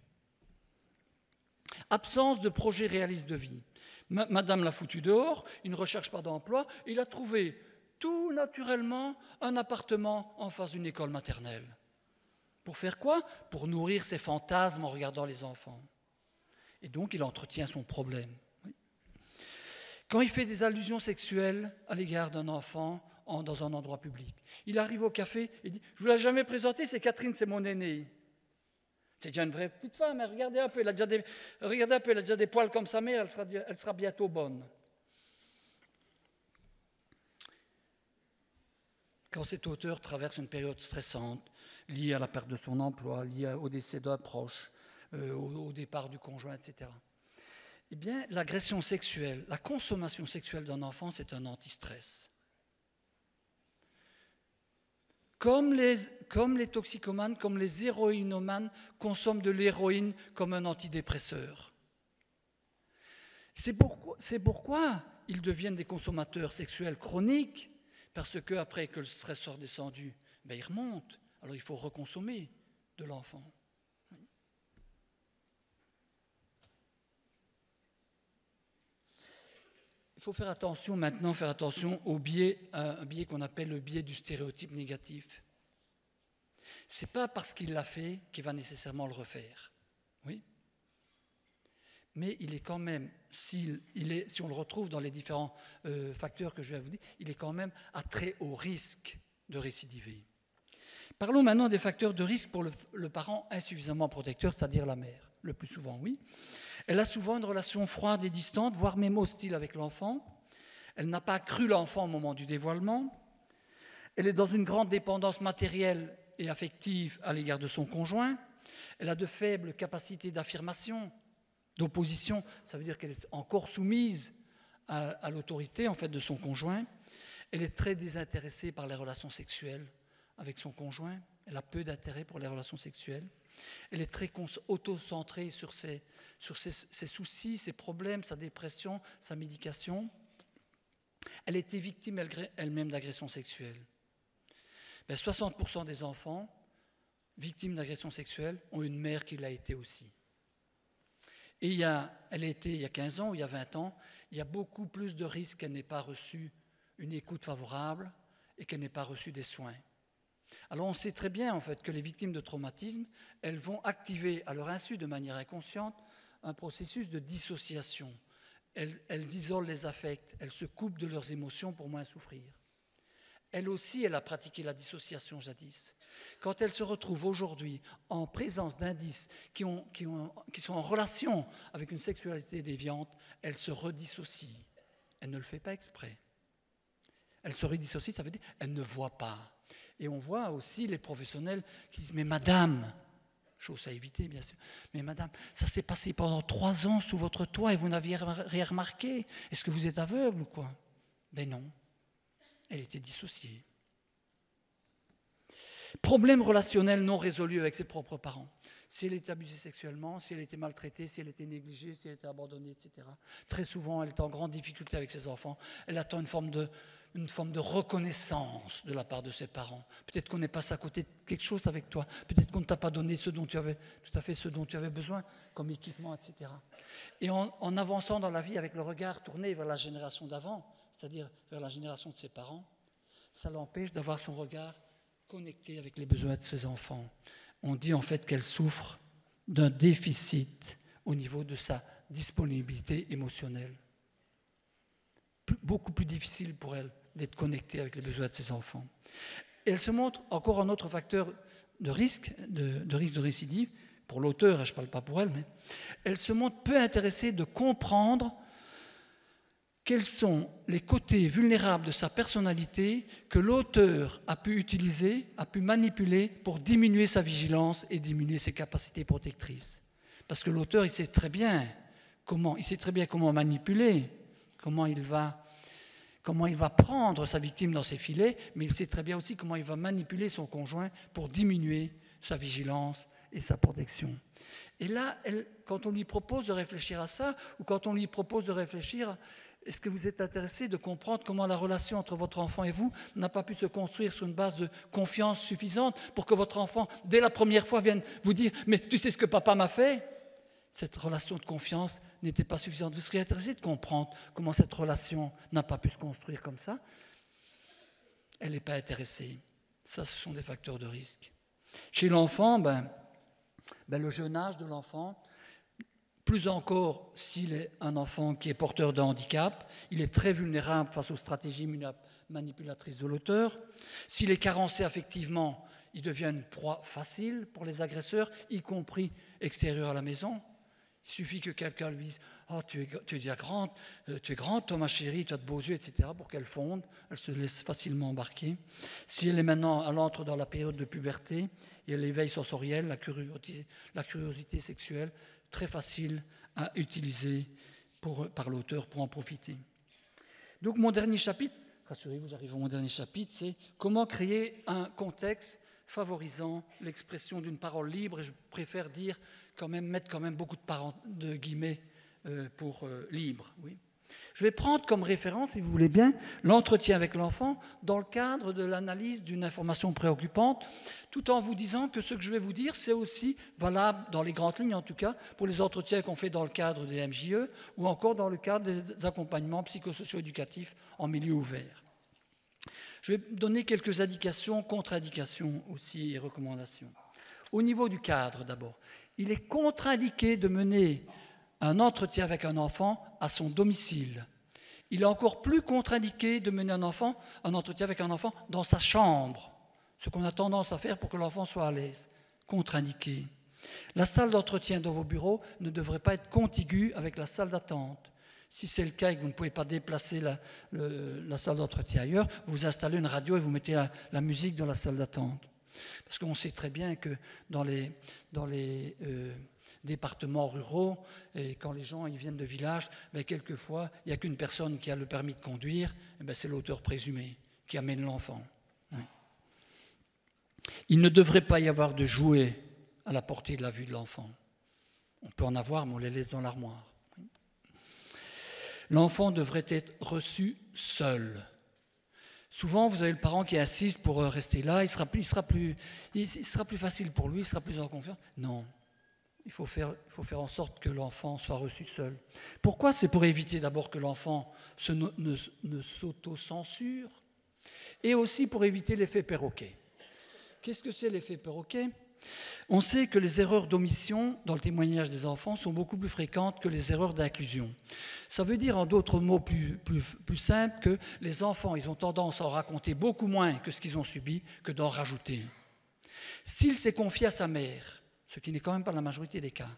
Absence de projet réaliste de vie. Madame l'a foutu dehors, il ne recherche pas d'emploi, il a trouvé tout naturellement un appartement en face d'une école maternelle. Pour faire quoi? Pour nourrir ses fantasmes en regardant les enfants. Et donc il entretient son problème. Quand il fait des allusions sexuelles à l'égard d'un enfant dans un endroit public, il arrive au café et dit « Je ne vous l'ai jamais présenté, c'est Catherine, c'est mon aînée. » C'est déjà une vraie petite femme, hein. Regardez un peu, elle a déjà des poils comme sa mère, elle sera bientôt bonne. Quand cet auteur traverse une période stressante, liée à la perte de son emploi, liée au décès d'un proche, au départ du conjoint, etc. Eh bien, l'agression sexuelle, la consommation sexuelle d'un enfant, c'est un antistress. Comme les toxicomanes, comme les héroïnomanes consomment de l'héroïne comme un antidépresseur. C'est pourquoi ils deviennent des consommateurs sexuels chroniques, parce qu'après que le stress soit descendu, il remonte. Alors il faut reconsommer de l'enfant. Il faut faire attention maintenant, au biais, un biais qu'on appelle le biais du stéréotype négatif. Ce n'est pas parce qu'il l'a fait qu'il va nécessairement le refaire. Oui. Mais il est quand même, si on le retrouve dans les différents facteurs que je vais vous dire, il est quand même à très haut risque de récidiver. Parlons maintenant des facteurs de risque pour le parent insuffisamment protecteur, c'est-à-dire la mère. Le plus souvent, oui. Elle a souvent une relation froide et distante, voire même hostile avec l'enfant. Elle n'a pas cru l'enfant au moment du dévoilement. Elle est dans une grande dépendance matérielle et affective à l'égard de son conjoint. Elle a de faibles capacités d'affirmation, d'opposition. Ça veut dire qu'elle est encore soumise à l'autorité en fait, de son conjoint. Elle est très désintéressée par les relations sexuelles avec son conjoint. Elle a peu d'intérêt pour les relations sexuelles. Elle est très auto-centrée sur ses soucis, ses problèmes, sa dépression, sa médication. Elle était victime elle-même d'agressions sexuelles. 60% des enfants victimes d'agressions sexuelles ont une mère qui l'a été aussi. Et elle a été il y a 15 ans ou il y a 20 ans, il y a beaucoup plus de risques qu'elle n'ait pas reçu une écoute favorable et qu'elle n'ait pas reçu des soins. Alors on sait très bien en fait que les victimes de traumatisme, elles vont activer à leur insu de manière inconsciente un processus de dissociation. Elles isolent les affects, elles se coupent de leurs émotions pour moins souffrir. Elle aussi, elle a pratiqué la dissociation jadis. Quand elle se retrouve aujourd'hui en présence d'indices qui sont en relation avec une sexualité déviante, elle se redissocie. Elle ne le fait pas exprès. Elle se redissocie, ça veut dire qu'elle ne voit pas. Et on voit aussi les professionnels qui disent « Mais madame », chose à éviter bien sûr, « Mais madame, ça s'est passé pendant 3 ans sous votre toit et vous n'aviez rien remarqué. Est-ce que vous êtes aveugle ou quoi ?» Ben non, elle était dissociée. Problème relationnel non résolu avec ses propres parents. Si elle était abusée sexuellement, si elle était maltraitée, si elle était négligée, si elle était abandonnée, etc. Très souvent, elle est en grande difficulté avec ses enfants. Elle attend une forme de reconnaissance de la part de ses parents. Peut-être qu'on est passé à côté de quelque chose avec toi. Peut-être qu'on ne t'a pas donné tout à fait ce dont tu avais besoin, comme équipement, etc. Et en avançant dans la vie avec le regard tourné vers la génération d'avant, c'est-à-dire vers la génération de ses parents, ça l'empêche d'avoir son regard connecté avec les besoins de ses enfants. On dit en fait qu'elle souffre d'un déficit au niveau de sa disponibilité émotionnelle. Beaucoup plus difficile pour elle d'être connectée avec les besoins de ses enfants. Et elle se montre encore un autre facteur de risque de récidive, pour l'auteur, je ne parle pas pour elle, mais elle se montre peu intéressée de comprendre quels sont les côtés vulnérables de sa personnalité que l'auteur a pu utiliser, a pu manipuler pour diminuer sa vigilance et diminuer ses capacités protectrices. Parce que l'auteur, il sait très bien comment manipuler, comment il va prendre sa victime dans ses filets, mais il sait très bien aussi comment il va manipuler son conjoint pour diminuer sa vigilance et sa protection. Et là, quand on lui propose de réfléchir à ça, ou quand on lui propose de réfléchir, est-ce que vous êtes intéressé de comprendre comment la relation entre votre enfant et vous n'a pas pu se construire sur une base de confiance suffisante pour que votre enfant, dès la première fois, vienne vous dire « Mais tu sais ce que papa m'a fait ?» Cette relation de confiance n'était pas suffisante. Vous seriez intéressé de comprendre comment cette relation n'a pas pu se construire comme ça. Elle n'est pas intéressée. Ça, ce sont des facteurs de risque. Chez l'enfant, le jeune âge de l'enfant, plus encore s'il est un enfant qui est porteur de handicap, il est très vulnérable face aux stratégies manipulatrices de l'auteur. S'il est carencé affectivement, il devient une proie facile pour les agresseurs, y compris extérieurs à la maison. Il suffit que quelqu'un lui dise « Oh, tu es grande, toi ma chérie, tu as de beaux yeux, etc. » pour qu'elle fonde, elle se laisse facilement embarquer. Si elle entre dans la période de puberté, il y a l'éveil sensoriel, la curiosité sexuelle, très facile à utiliser par l'auteur pour en profiter. Donc mon dernier chapitre, rassurez-vous, j'arrive à mon dernier chapitre, c'est comment créer un contexte favorisant l'expression d'une parole libre, et je préfère dire mettre quand même beaucoup de guillemets pour libre. Oui. Je vais prendre comme référence, si vous voulez bien, l'entretien avec l'enfant dans le cadre de l'analyse d'une information préoccupante, tout en vous disant que ce que je vais vous dire, c'est aussi valable, dans les grandes lignes en tout cas, pour les entretiens qu'on fait dans le cadre des MJE ou encore dans le cadre des accompagnements psychosociaux-éducatifs en milieu ouvert. Je vais donner quelques indications, contre-indications aussi et recommandations. Au niveau du cadre d'abord, il est contre-indiqué de mener un entretien avec un enfant à son domicile. Il est encore plus contre-indiqué de mener un entretien avec un enfant dans sa chambre, ce qu'on a tendance à faire pour que l'enfant soit à l'aise. Contre-indiqué. La salle d'entretien dans vos bureaux ne devrait pas être contiguë avec la salle d'attente. Si c'est le cas et que vous ne pouvez pas déplacer la salle d'entretien ailleurs, vous installez une radio et vous mettez la musique dans la salle d'attente. Parce qu'on sait très bien que dans les départements ruraux, et quand les gens ils viennent de village, quelquefois, il n'y a qu'une personne qui a le permis de conduire, c'est l'auteur présumé qui amène l'enfant. Oui. Il ne devrait pas y avoir de jouets à la portée de la vue de l'enfant. On peut en avoir, mais on les laisse dans l'armoire. Oui. L'enfant devrait être reçu seul. Souvent, vous avez le parent qui insiste pour rester là, il sera plus facile pour lui, il sera plus en confiance. Non. Il faut faire en sorte que l'enfant soit reçu seul. Pourquoi ? C'est pour éviter d'abord que l'enfant ne s'auto-censure et aussi pour éviter l'effet perroquet. Qu'est-ce que c'est l'effet perroquet ? On sait que les erreurs d'omission dans le témoignage des enfants sont beaucoup plus fréquentes que les erreurs d'inclusion. Ça veut dire en d'autres mots plus simples que les enfants ils ont tendance à en raconter beaucoup moins que ce qu'ils ont subi que d'en rajouter. S'il s'est confié à sa mère, ce qui n'est quand même pas la majorité des cas.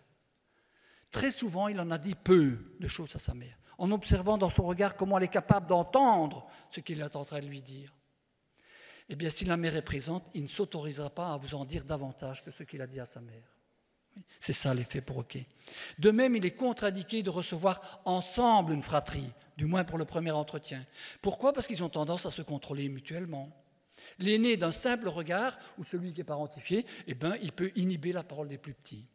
Très souvent, il en a dit peu de choses à sa mère, en observant dans son regard comment elle est capable d'entendre ce qu'il est en train de lui dire. Eh bien, si la mère est présente, il ne s'autorisera pas à vous en dire davantage que ce qu'il a dit à sa mère. C'est ça l'effet perroquet. De même, il est contre-indiqué de recevoir ensemble une fratrie, du moins pour le premier entretien. Pourquoi ? Parce qu'ils ont tendance à se contrôler mutuellement. L'aîné d'un simple regard, ou celui qui est parentifié, il peut inhiber la parole des plus petits.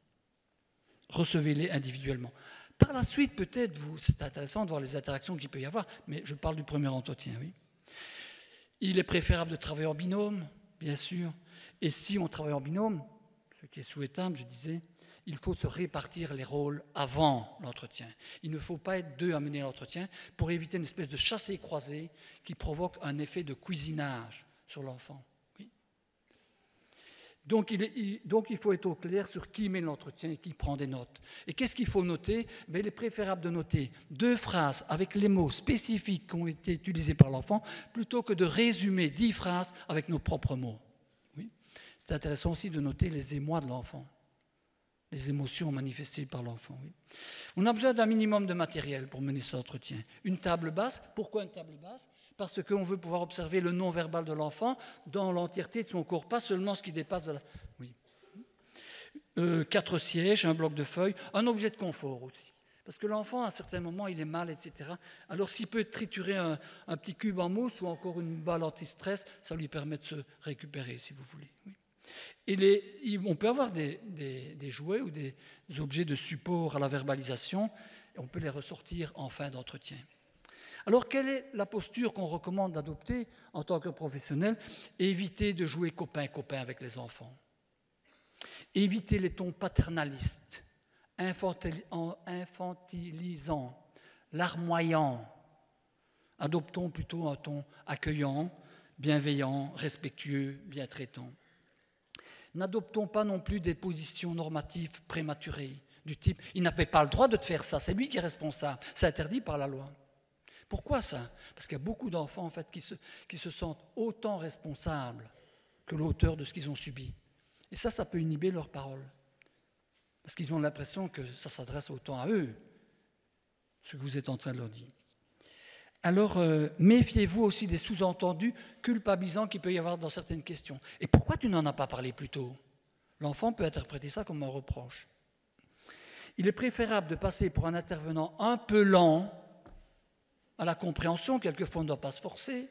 Recevez-les individuellement. Par la suite, peut-être, c'est intéressant de voir les interactions qu'il peut y avoir, mais je parle du premier entretien, oui. Il est préférable de travailler en binôme, bien sûr. Et si on travaille en binôme, ce qui est souhaitable, je disais, il faut se répartir les rôles avant l'entretien. Il ne faut pas être deux à mener l'entretien pour éviter une espèce de chassé-croisé qui provoque un effet de cuisinage sur l'enfant. Oui. Donc il faut être au clair sur qui mène l'entretien et qui prend des notes. Et qu'est-ce qu'il faut noter ? Il est préférable de noter 2 phrases avec les mots spécifiques qui ont été utilisés par l'enfant plutôt que de résumer 10 phrases avec nos propres mots. Oui. C'est intéressant aussi de noter les émois de l'enfant, les émotions manifestées par l'enfant. Oui. On a besoin d'un minimum de matériel pour mener cet entretien. Une table basse. Pourquoi une table basse ? Parce qu'on veut pouvoir observer le non-verbal de l'enfant dans l'entièreté de son corps, pas seulement ce qui dépasse de la... Oui. 4 sièges, un bloc de feuilles, un objet de confort aussi. Parce que l'enfant, à un certain moment, il est mal, etc. Alors s'il peut triturer un petit cube en mousse ou encore une balle anti-stress, ça lui permet de se récupérer, si vous voulez. Oui. Et on peut avoir des jouets ou des objets de support à la verbalisation, et on peut les ressortir en fin d'entretien. Alors, quelle est la posture qu'on recommande d'adopter en tant que professionnel ? Éviter de jouer copain-copain avec les enfants. Éviter les tons paternalistes, infantilisants, larmoyants. Adoptons plutôt un ton accueillant, bienveillant, respectueux, bien traitant. N'adoptons pas non plus des positions normatives prématurées, du type « il n'avait pas le droit de te faire ça, c'est lui qui est responsable, c'est interdit par la loi ». Pourquoi ça ? Parce qu'il y a beaucoup d'enfants en fait, qui se sentent autant responsables que l'auteur de ce qu'ils ont subi. Et ça peut inhiber leurs paroles. Parce qu'ils ont l'impression que ça s'adresse autant à eux, ce que vous êtes en train de leur dire. Alors, méfiez-vous aussi des sous-entendus culpabilisants qu'il peut y avoir dans certaines questions. Et pourquoi tu n'en as pas parlé plus tôt ? L'enfant peut interpréter ça comme un reproche. Il est préférable de passer pour un intervenant un peu lent à la compréhension, quelquefois on ne doit pas se forcer,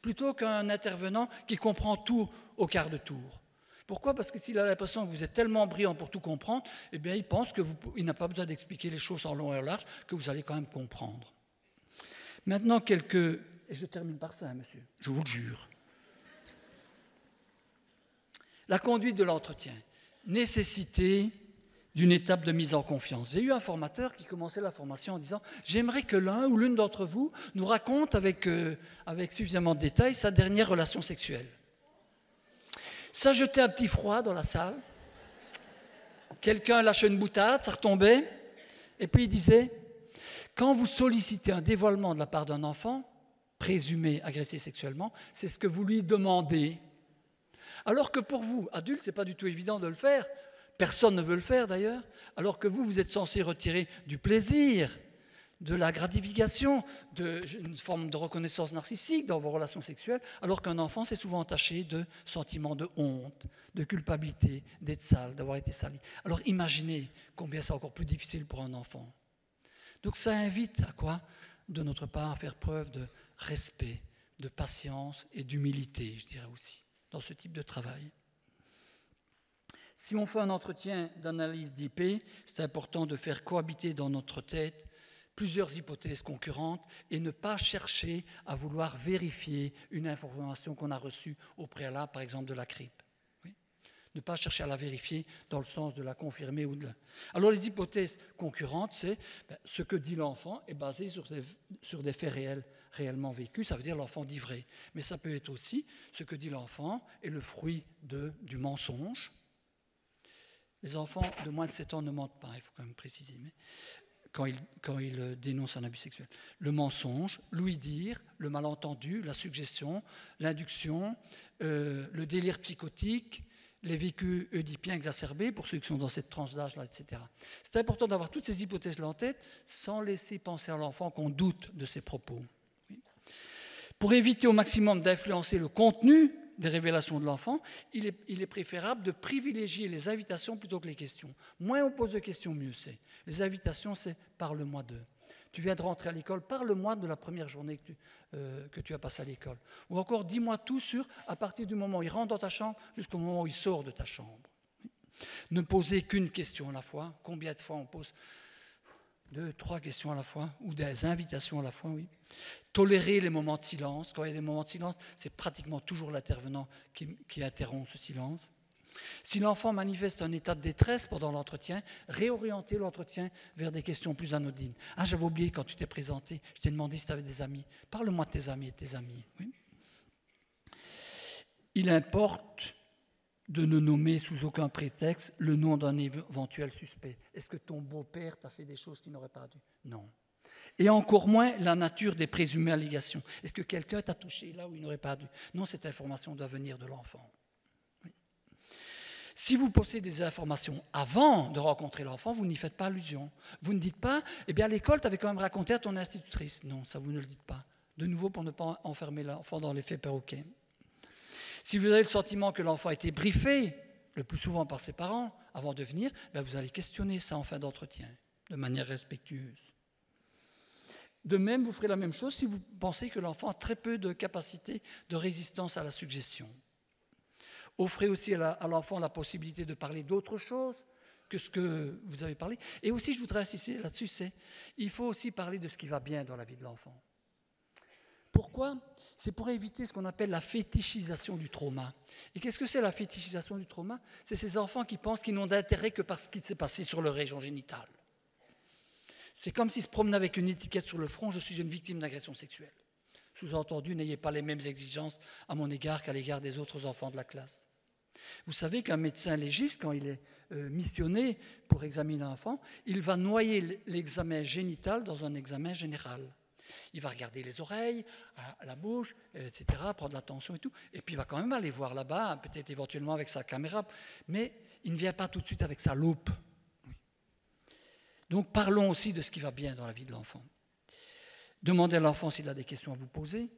plutôt qu'un intervenant qui comprend tout au quart de tour. Pourquoi? Parce que s'il a l'impression que vous êtes tellement brillant pour tout comprendre, eh bien il pense qu'il n'a pas besoin d'expliquer les choses en long et en large, que vous allez quand même comprendre. Maintenant, et je termine par ça, monsieur, je vous le jure. La conduite de l'entretien. Nécessité d'une étape de mise en confiance. J'ai eu un formateur qui commençait la formation en disant « J'aimerais que l'un ou l'une d'entre vous nous raconte avec suffisamment de détails sa dernière relation sexuelle. » Ça jetait un petit froid dans la salle. Quelqu'un lâchait une boutade, ça retombait. Et puis il disait « Quand vous sollicitez un dévoilement de la part d'un enfant, présumé agressé sexuellement, c'est ce que vous lui demandez. Alors que pour vous, adultes, ce n'est pas du tout évident de le faire. Personne ne veut le faire d'ailleurs, alors que vous êtes censé retirer du plaisir, de la gratification, une forme de reconnaissance narcissique dans vos relations sexuelles, alors qu'un enfant, c'est souvent entaché de sentiments de honte, de culpabilité, d'être sale, d'avoir été sali. Alors imaginez combien c'est encore plus difficile pour un enfant. Donc ça invite à quoi? De notre part, à faire preuve de respect, de patience et d'humilité, je dirais aussi, dans ce type de travail. Si on fait un entretien d'analyse d'IP, c'est important de faire cohabiter dans notre tête plusieurs hypothèses concurrentes et ne pas chercher à vouloir vérifier une information qu'on a reçue au préalable, par exemple de la CRIP. Oui. Ne pas chercher à la vérifier dans le sens de la confirmer ou de la... Alors les hypothèses concurrentes, c'est ce que dit l'enfant est basé sur des faits réels, réellement vécus, ça veut dire l'enfant dit vrai. Mais ça peut être aussi ce que dit l'enfant est le fruit du mensonge. Les enfants de moins de 7 ans ne mentent pas, il faut quand même préciser, mais quand ils dénoncent un abus sexuel. Le mensonge, l'ouï-dire, le malentendu, la suggestion, l'induction, le délire psychotique, les vécus oedipiens exacerbés, pour ceux qui sont dans cette tranche d'âge-là, etc. C'est important d'avoir toutes ces hypothèses-là en tête, sans laisser penser à l'enfant qu'on doute de ses propos. Oui. Pour éviter au maximum d'influencer le contenu des révélations de l'enfant, il est préférable de privilégier les invitations plutôt que les questions. Moins on pose de questions, mieux c'est. Les invitations, c'est « parle-moi d'eux ». Tu viens de rentrer à l'école, parle-moi de la première journée que tu as passée à l'école. Ou encore, dis-moi tout sur, à partir du moment où il rentre dans ta chambre, jusqu'au moment où il sort de ta chambre. Ne posez qu'une question à la fois. Combien de fois on pose 2, 3 questions à la fois, ou des invitations à la fois, oui. Tolérer les moments de silence. Quand il y a des moments de silence, c'est pratiquement toujours l'intervenant qui interrompt ce silence. Si l'enfant manifeste un état de détresse pendant l'entretien, réorienter l'entretien vers des questions plus anodines. « Ah, j'avais oublié quand tu t'es présenté, je t'ai demandé si tu avais des amis. Parle-moi de tes amis et de tes amis. Oui. » Il importe de ne nommer sous aucun prétexte le nom d'un éventuel suspect. Est-ce que ton beau-père t'a fait des choses qu'il n'aurait pas dû? Non. Et encore moins la nature des présumées allégations. Est-ce que quelqu'un t'a touché là où il n'aurait pas dû? Non, cette information doit venir de l'enfant. Oui. Si vous possédez des informations avant de rencontrer l'enfant, vous n'y faites pas allusion. Vous ne dites pas, eh bien à l'école, tu avais quand même raconté à ton institutrice. Non, ça vous ne le dites pas. De nouveau, pour ne pas enfermer l'enfant dans l'effet perroquet. Si vous avez le sentiment que l'enfant a été briefé, le plus souvent par ses parents, avant de venir, ben vous allez questionner ça en fin d'entretien, de manière respectueuse. De même, vous ferez la même chose si vous pensez que l'enfant a très peu de capacité de résistance à la suggestion. Offrez aussi à l'enfant la possibilité de parler d'autre chose que ce que vous avez parlé. Et aussi, je voudrais insister là-dessus, il faut aussi parler de ce qui va bien dans la vie de l'enfant. Pourquoi? C'est pour éviter ce qu'on appelle la fétichisation du trauma. Et qu'est-ce que c'est la fétichisation du trauma? C'est ces enfants qui pensent qu'ils n'ont d'intérêt que parce qu'il s'est passé sur leur région génitale. C'est comme s'ils se promenaient avec une étiquette sur le front, je suis une victime d'agression sexuelle. Sous-entendu, n'ayez pas les mêmes exigences à mon égard qu'à l'égard des autres enfants de la classe. Vous savez qu'un médecin légiste, quand il est missionné pour examiner un enfant, il va noyer l'examen génital dans un examen général. Il va regarder les oreilles, la bouche, etc., prendre l'attention et tout. Et puis il va quand même aller voir là-bas, peut-être éventuellement avec sa caméra. Mais il ne vient pas tout de suite avec sa loupe. Oui. Donc parlons aussi de ce qui va bien dans la vie de l'enfant. Demandez à l'enfant s'il a des questions à vous poser.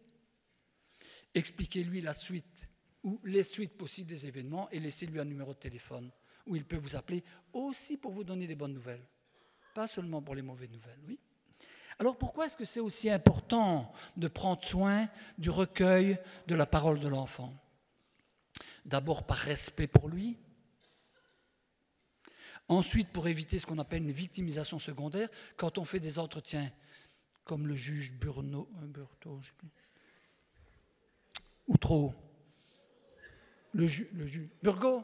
Expliquez-lui la suite ou les suites possibles des événements et laissez-lui un numéro de téléphone où il peut vous appeler aussi pour vous donner des bonnes nouvelles. Pas seulement pour les mauvaises nouvelles, oui. Alors pourquoi est-ce que c'est aussi important de prendre soin du recueil de la parole de l'enfant? D'abord par respect pour lui, ensuite pour éviter ce qu'on appelle une victimisation secondaire, quand on fait des entretiens, comme le juge Burneau, je sais plus, ou trop, le juge Burgot.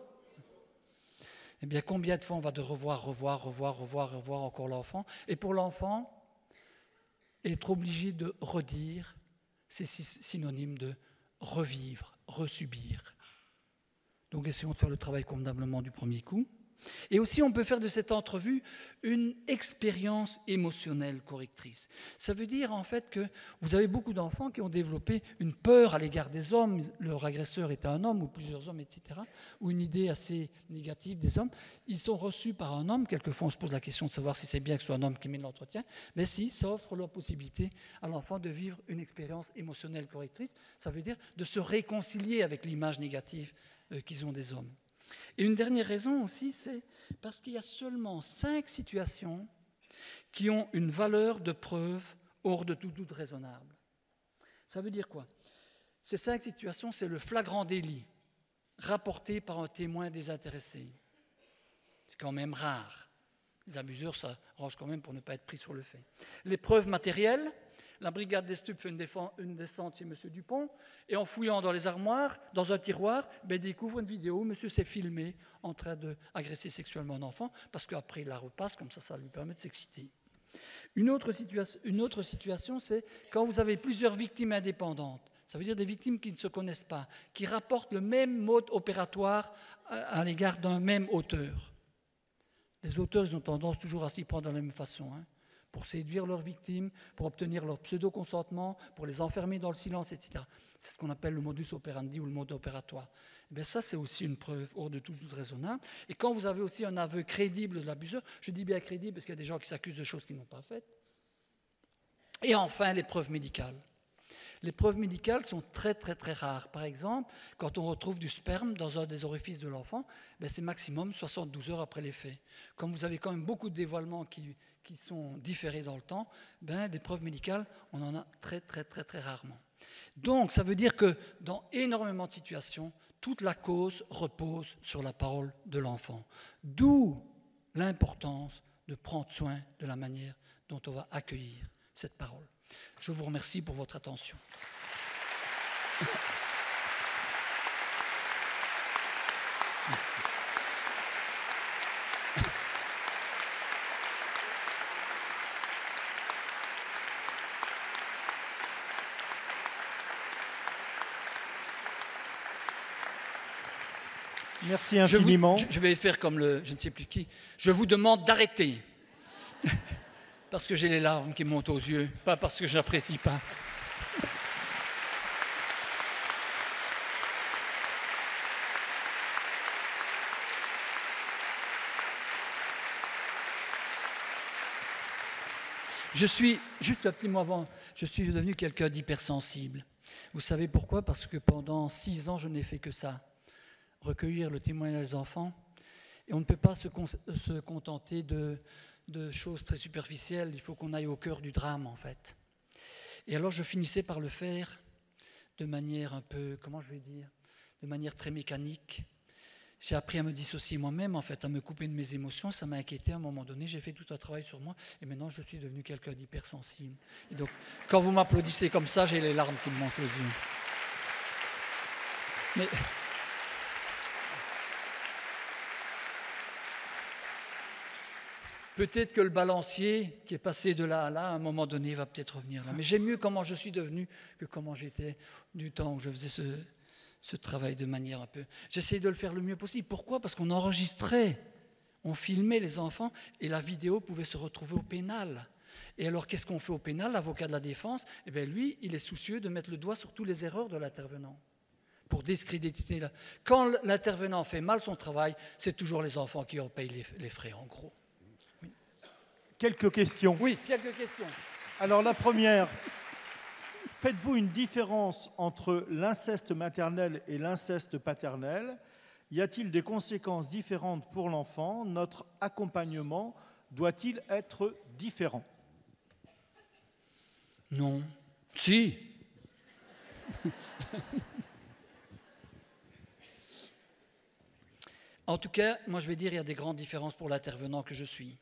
Eh bien, combien de fois on va de revoir encore l'enfant? Et pour l'enfant, être obligé de redire, c'est synonyme de revivre, resubir. Donc, essayons de faire le travail convenablement du premier coup. Et aussi, on peut faire de cette entrevue une expérience émotionnelle correctrice. Ça veut dire en fait que vous avez beaucoup d'enfants qui ont développé une peur à l'égard des hommes, leur agresseur était un homme ou plusieurs hommes, etc., ou une idée assez négative des hommes. Ils sont reçus par un homme, quelquefois on se pose la question de savoir si c'est bien que ce soit un homme qui mène l'entretien, mais si, ça offre la possibilité à l'enfant de vivre une expérience émotionnelle correctrice. Ça veut dire de se réconcilier avec l'image négative qu'ils ont des hommes. Et une dernière raison aussi, c'est parce qu'il y a seulement 5 situations qui ont une valeur de preuve hors de tout doute raisonnable. Ça veut dire quoi? Ces 5 situations, c'est le flagrant délit rapporté par un témoin désintéressé. C'est quand même rare. Les abuseurs s'arrangent quand même pour ne pas être pris sur le fait. Les preuves matérielles. La brigade des stupes fait une descente chez M. Dupont et en fouillant dans les armoires, dans un tiroir, découvre une vidéo où M. s'est filmé en train d'agresser sexuellement un enfant parce qu'après il la repasse, comme ça lui permet de s'exciter. Une autre situation, c'est quand vous avez plusieurs victimes indépendantes. Ça veut dire des victimes qui ne se connaissent pas, qui rapportent le même mode opératoire à l'égard d'un même auteur. Les auteurs, ils ont tendance toujours à s'y prendre de la même façon, pour séduire leurs victimes, pour obtenir leur pseudo-consentement, pour les enfermer dans le silence, etc. C'est ce qu'on appelle le modus operandi ou le mode opératoire. Et bien ça, c'est aussi une preuve hors de tout doute raisonnable. Et quand vous avez aussi un aveu crédible de l'abuseur, je dis bien crédible parce qu'il y a des gens qui s'accusent de choses qu'ils n'ont pas faites. Et enfin, les preuves médicales. Les preuves médicales sont très très très rares. Par exemple, quand on retrouve du sperme dans un des orifices de l'enfant, c'est maximum 72 heures après les faits. Comme vous avez quand même beaucoup de dévoilements qui sont différés dans le temps, des preuves médicales, on en a très très très très rarement. Donc ça veut dire que dans énormément de situations, toute la cause repose sur la parole de l'enfant. D'où l'importance de prendre soin de la manière dont on va accueillir cette parole. Je vous remercie pour votre attention. Merci. Merci infiniment. Je vais faire comme je ne sais plus qui. Je vous demande d'arrêter. Parce que j'ai les larmes qui montent aux yeux, pas parce que je n'apprécie pas. Juste un petit mot avant, je suis devenu quelqu'un d'hypersensible. Vous savez pourquoi? Parce que pendant 6 ans, je n'ai fait que ça. Recueillir le témoignage des enfants. Et on ne peut pas se contenter de choses très superficielles, il faut qu'on aille au cœur du drame en fait. Et alors je finissais par le faire de manière un peu, comment je vais dire, de manière très mécanique. J'ai appris à me dissocier moi-même, en fait, à me couper de mes émotions, ça m'a inquiété à un moment donné, j'ai fait tout un travail sur moi et maintenant je suis devenu quelqu'un d'hypersensible. Et donc quand vous m'applaudissez comme ça, j'ai les larmes qui me montent aux yeux. Mais peut-être que le balancier qui est passé de là à là, à un moment donné, va peut-être revenir là. Mais j'aime mieux comment je suis devenu que comment j'étais du temps où je faisais ce travail de manière un peu... J'essayais de le faire le mieux possible. Pourquoi? Parce qu'on enregistrait, on filmait les enfants et la vidéo pouvait se retrouver au pénal. Et alors, qu'est-ce qu'on fait au pénal? L'avocat de la défense, eh bien, lui, il est soucieux de mettre le doigt sur toutes les erreurs de l'intervenant pour discréditer. Quand l'intervenant fait mal son travail, c'est toujours les enfants qui en payent les frais, en gros. Quelques questions. Oui, quelques questions. Alors la première, faites-vous une différence entre l'inceste maternel et l'inceste paternel? Y a-t-il des conséquences différentes pour l'enfant? Notre accompagnement doit-il être différent? Non. Si. En tout cas, moi je vais dire qu'il y a des grandes différences pour l'intervenant que je suis.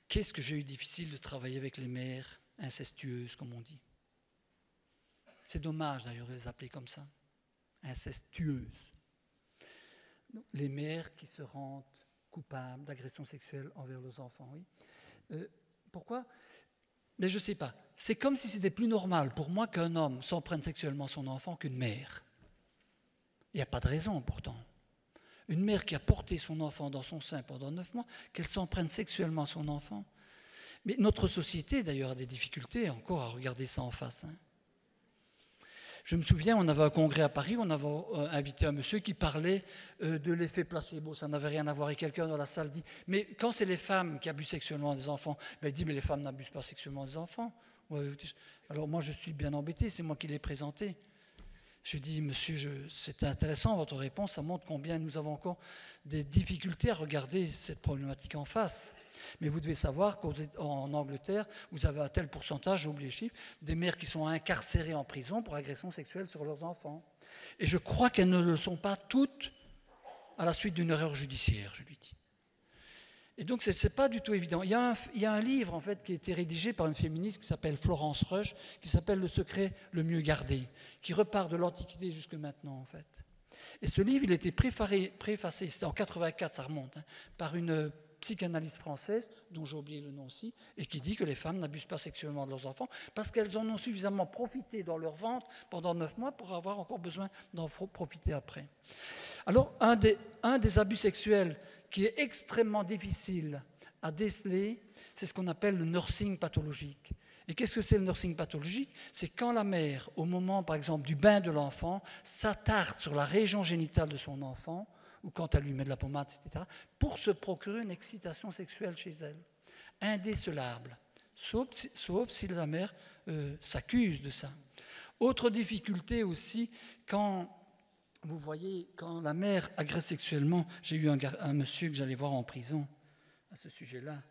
Qu'est-ce que j'ai eu difficile de travailler avec les mères incestueuses, comme on dit. C'est dommage d'ailleurs de les appeler comme ça, incestueuses. Les mères qui se rendent coupables d'agressions sexuelles envers leurs enfants, oui. Pourquoi? Mais je ne sais pas. C'est comme si c'était plus normal pour moi qu'un homme s'en prenne sexuellement son enfant qu'une mère. Il n'y a pas de raison pourtant. Une mère qui a porté son enfant dans son sein pendant 9 mois, qu'elle s'en prenne sexuellement son enfant. Mais notre société d'ailleurs a des difficultés encore à regarder ça en face. Je me souviens, on avait un congrès à Paris, on avait invité un monsieur qui parlait de l'effet placebo. Ça n'avait rien à voir, et quelqu'un dans la salle dit « Mais quand c'est les femmes qui abusent sexuellement des enfants ?» Il dit « Mais les femmes n'abusent pas sexuellement des enfants. » Alors moi, je suis bien embêté, c'est moi qui l'ai présenté. Je dis « Monsieur, c'est intéressant votre réponse, ça montre combien nous avons encore des difficultés à regarder cette problématique en face. » Mais vous devez savoir qu'en Angleterre, vous avez un tel pourcentage, j'ai oublié les chiffres, des mères qui sont incarcérées en prison pour agression sexuelle sur leurs enfants. Et je crois qu'elles ne le sont pas toutes à la suite d'une erreur judiciaire, je lui dis. Et donc, ce n'est pas du tout évident. Il y a un livre, en fait, qui a été rédigé par une féministe qui s'appelle Florence Rush, qui s'appelle « Le secret le mieux gardé », qui repart de l'Antiquité jusque maintenant, en fait. Et ce livre, il a été préfacé, c'était en 84, ça remonte, par une psychanalyste française, dont j'ai oublié le nom aussi, et qui dit que les femmes n'abusent pas sexuellement de leurs enfants parce qu'elles en ont suffisamment profité dans leur ventre pendant 9 mois pour avoir encore besoin d'en profiter après. Alors, un des abus sexuels qui est extrêmement difficile à déceler, c'est ce qu'on appelle le nursing pathologique. Et qu'est-ce que c'est le nursing pathologique? C'est quand la mère, au moment, par exemple, du bain de l'enfant, s'attarde sur la région génitale de son enfant, ou quand elle lui met de la pommade, etc., pour se procurer une excitation sexuelle chez elle, indécelable, sauf si la mère s'accuse de ça. Autre difficulté aussi, quand vous voyez, quand la mère agresse sexuellement, j'ai eu un monsieur que j'allais voir en prison à ce sujet-là,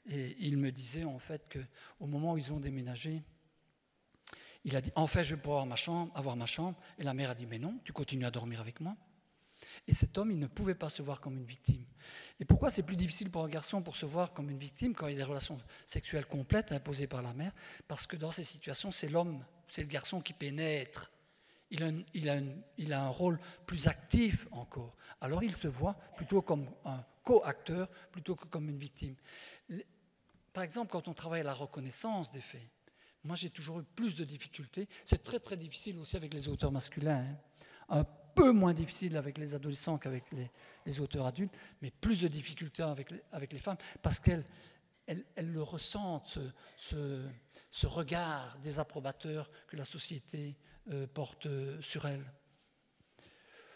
et il me disait en fait qu'au moment où ils ont déménagé, il a dit « En fait, je vais pouvoir avoir ma chambre », et la mère a dit « Mais non, tu continues à dormir avec moi ». Et cet homme, il ne pouvait pas se voir comme une victime. Et pourquoi c'est plus difficile pour un garçon pour se voir comme une victime quand il y a des relations sexuelles complètes imposées par la mère? Parce que dans ces situations, c'est l'homme, c'est le garçon qui pénètre. Il a un rôle plus actif encore. Alors il se voit plutôt comme un co-acteur plutôt que comme une victime. Par exemple, quand on travaille à la reconnaissance des faits, moi j'ai toujours eu plus de difficultés. C'est très très difficile aussi avec les auteurs masculins, un peu moins difficile avec les adolescents qu'avec les auteurs adultes, mais plus de difficultés avec les femmes, parce qu'elles le ressentent, ce regard désapprobateur que la société porte sur elles.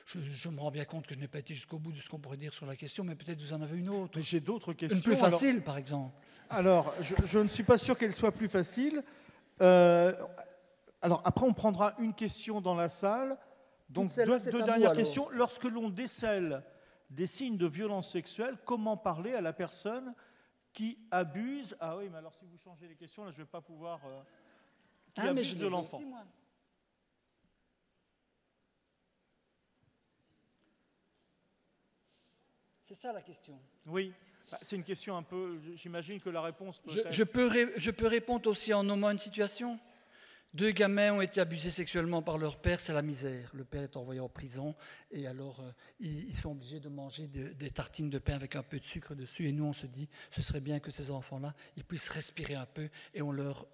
Je me rends bien compte que je n'ai pas été jusqu'au bout de ce qu'on pourrait dire sur la question, mais peut-être vous en avez une autre. Mais j'ai d'autres questions. Une plus facile, par exemple. Alors, je ne suis pas sûr qu'elle soit plus facile. Alors, après, on prendra une question dans la salle. Donc, deux dernières questions. Lorsque l'on décèle des signes de violence sexuelle, comment parler à la personne qui abuse? Ah oui, mais alors si vous changez les questions, là, je ne vais pas pouvoir... qui abuse de l'enfant. C'est ça la question. Oui, c'est une question un peu... J'imagine que la réponse peut être... Je peux répondre aussi en nommant une situation. 2 gamins ont été abusés sexuellement par leur père, c'est la misère. Le père est envoyé en prison et alors ils sont obligés de manger des tartines de pain avec un peu de sucre dessus. Et nous, on se dit, ce serait bien que ces enfants-là, ils puissent respirer un peu et on leur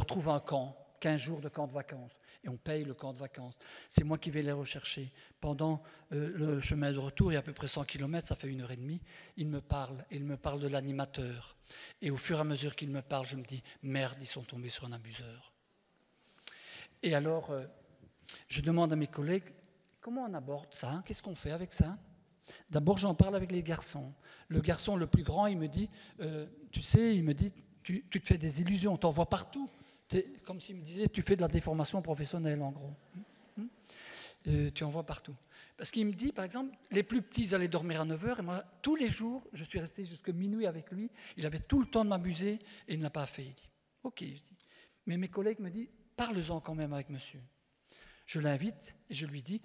trouve un camp, 15 jours de camp de vacances. Et on paye le camp de vacances. C'est moi qui vais les rechercher. Pendant le chemin de retour, il y a à peu près 100 km, ça fait 1h30, il me parle de l'animateur. Et au fur et à mesure qu'il me parle, je me dis, merde, ils sont tombés sur un abuseur. Et alors, je demande à mes collègues, comment on aborde ça? Qu'est-ce qu'on fait avec ça? D'abord, j'en parle avec les garçons. Le garçon le plus grand, il me dit, tu sais, tu te fais des illusions, t'en vois partout. Comme s'il me disait, tu fais de la déformation professionnelle, en gros. Tu en vois partout. Parce qu'il me dit, par exemple, les plus petits allaient dormir à 9 heures, et moi, tous les jours, je suis resté jusqu'à minuit avec lui. Il avait tout le temps de m'amuser, et il ne l'a pas fait. Il dit, ok, je dis. Mais mes collègues me disent, parle-en quand même avec monsieur. Je l'invite, et je lui dis,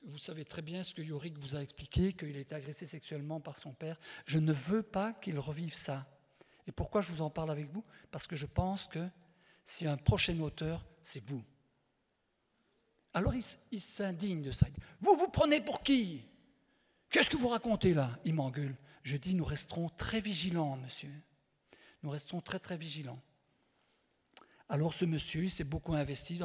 vous savez très bien ce que Yorick vous a expliqué, qu'il a été agressé sexuellement par son père. Je ne veux pas qu'il revive ça. Et pourquoi je vous en parle avec vous? Parce que je pense que s'il y a un prochain auteur, c'est vous. Alors il s'indigne de ça. Il dit, vous prenez pour qui? Qu'est-ce que vous racontez là? Il m'engueule. Je dis, nous resterons très vigilants, monsieur. Nous resterons très, très vigilants. Alors ce monsieur, il s'est beaucoup investi.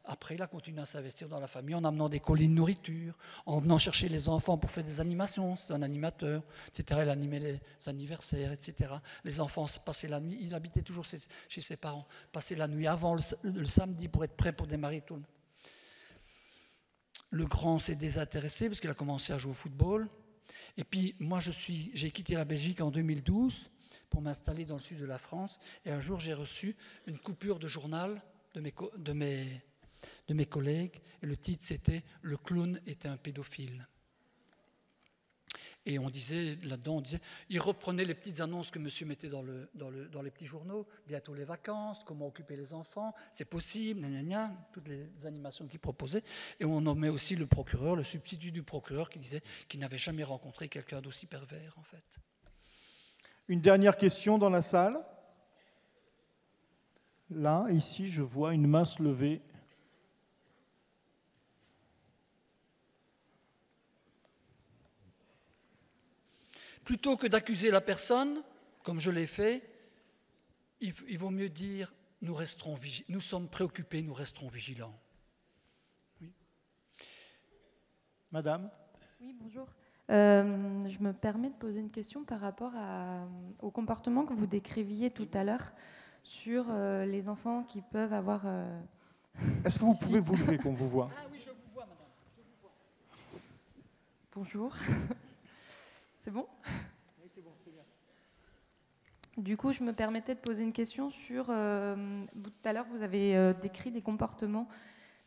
Après, il a continué à s'investir dans la famille en amenant des colis de nourriture, en venant chercher les enfants pour faire des animations. C'est un animateur, etc. Il animait les anniversaires, etc. Les enfants passaient la nuit. Il habitait toujours chez ses parents. Passaient la nuit avant le samedi pour être prêt pour démarrer tout. Le grand s'est désintéressé parce qu'il a commencé à jouer au football. Et puis, moi, j'ai quitté la Belgique en 2012 pour m'installer dans le sud de la France. Et un jour, j'ai reçu une coupure de journal de mes collègues. Et le titre, c'était « Le clown était un pédophile ». Et on disait, là-dedans, il reprenait les petites annonces que monsieur mettait dans les petits journaux, bientôt les vacances, comment occuper les enfants, c'est possible, toutes les animations qu'il proposait. Et on nommait aussi le procureur, le substitut du procureur, qui disait qu'il n'avait jamais rencontré quelqu'un d'aussi pervers, en fait. Une dernière question dans la salle. Là, ici, je vois une main se lever. Plutôt que d'accuser la personne, comme je l'ai fait, il vaut mieux dire nous sommes préoccupés, nous resterons vigilants. Oui. Madame ? Oui, bonjour. Je me permets de poser une question par rapport au comportement que vous décriviez tout à l'heure sur les enfants qui peuvent avoir... Est-ce que vous pouvez vous lever qu'on vous voit ? Ah oui, je vous vois, madame. Je vous vois. Bonjour. C'est bon ? Oui, c'est bon, c'est bien. Du coup, je me permettais de poser une question sur... tout à l'heure, vous avez décrit des comportements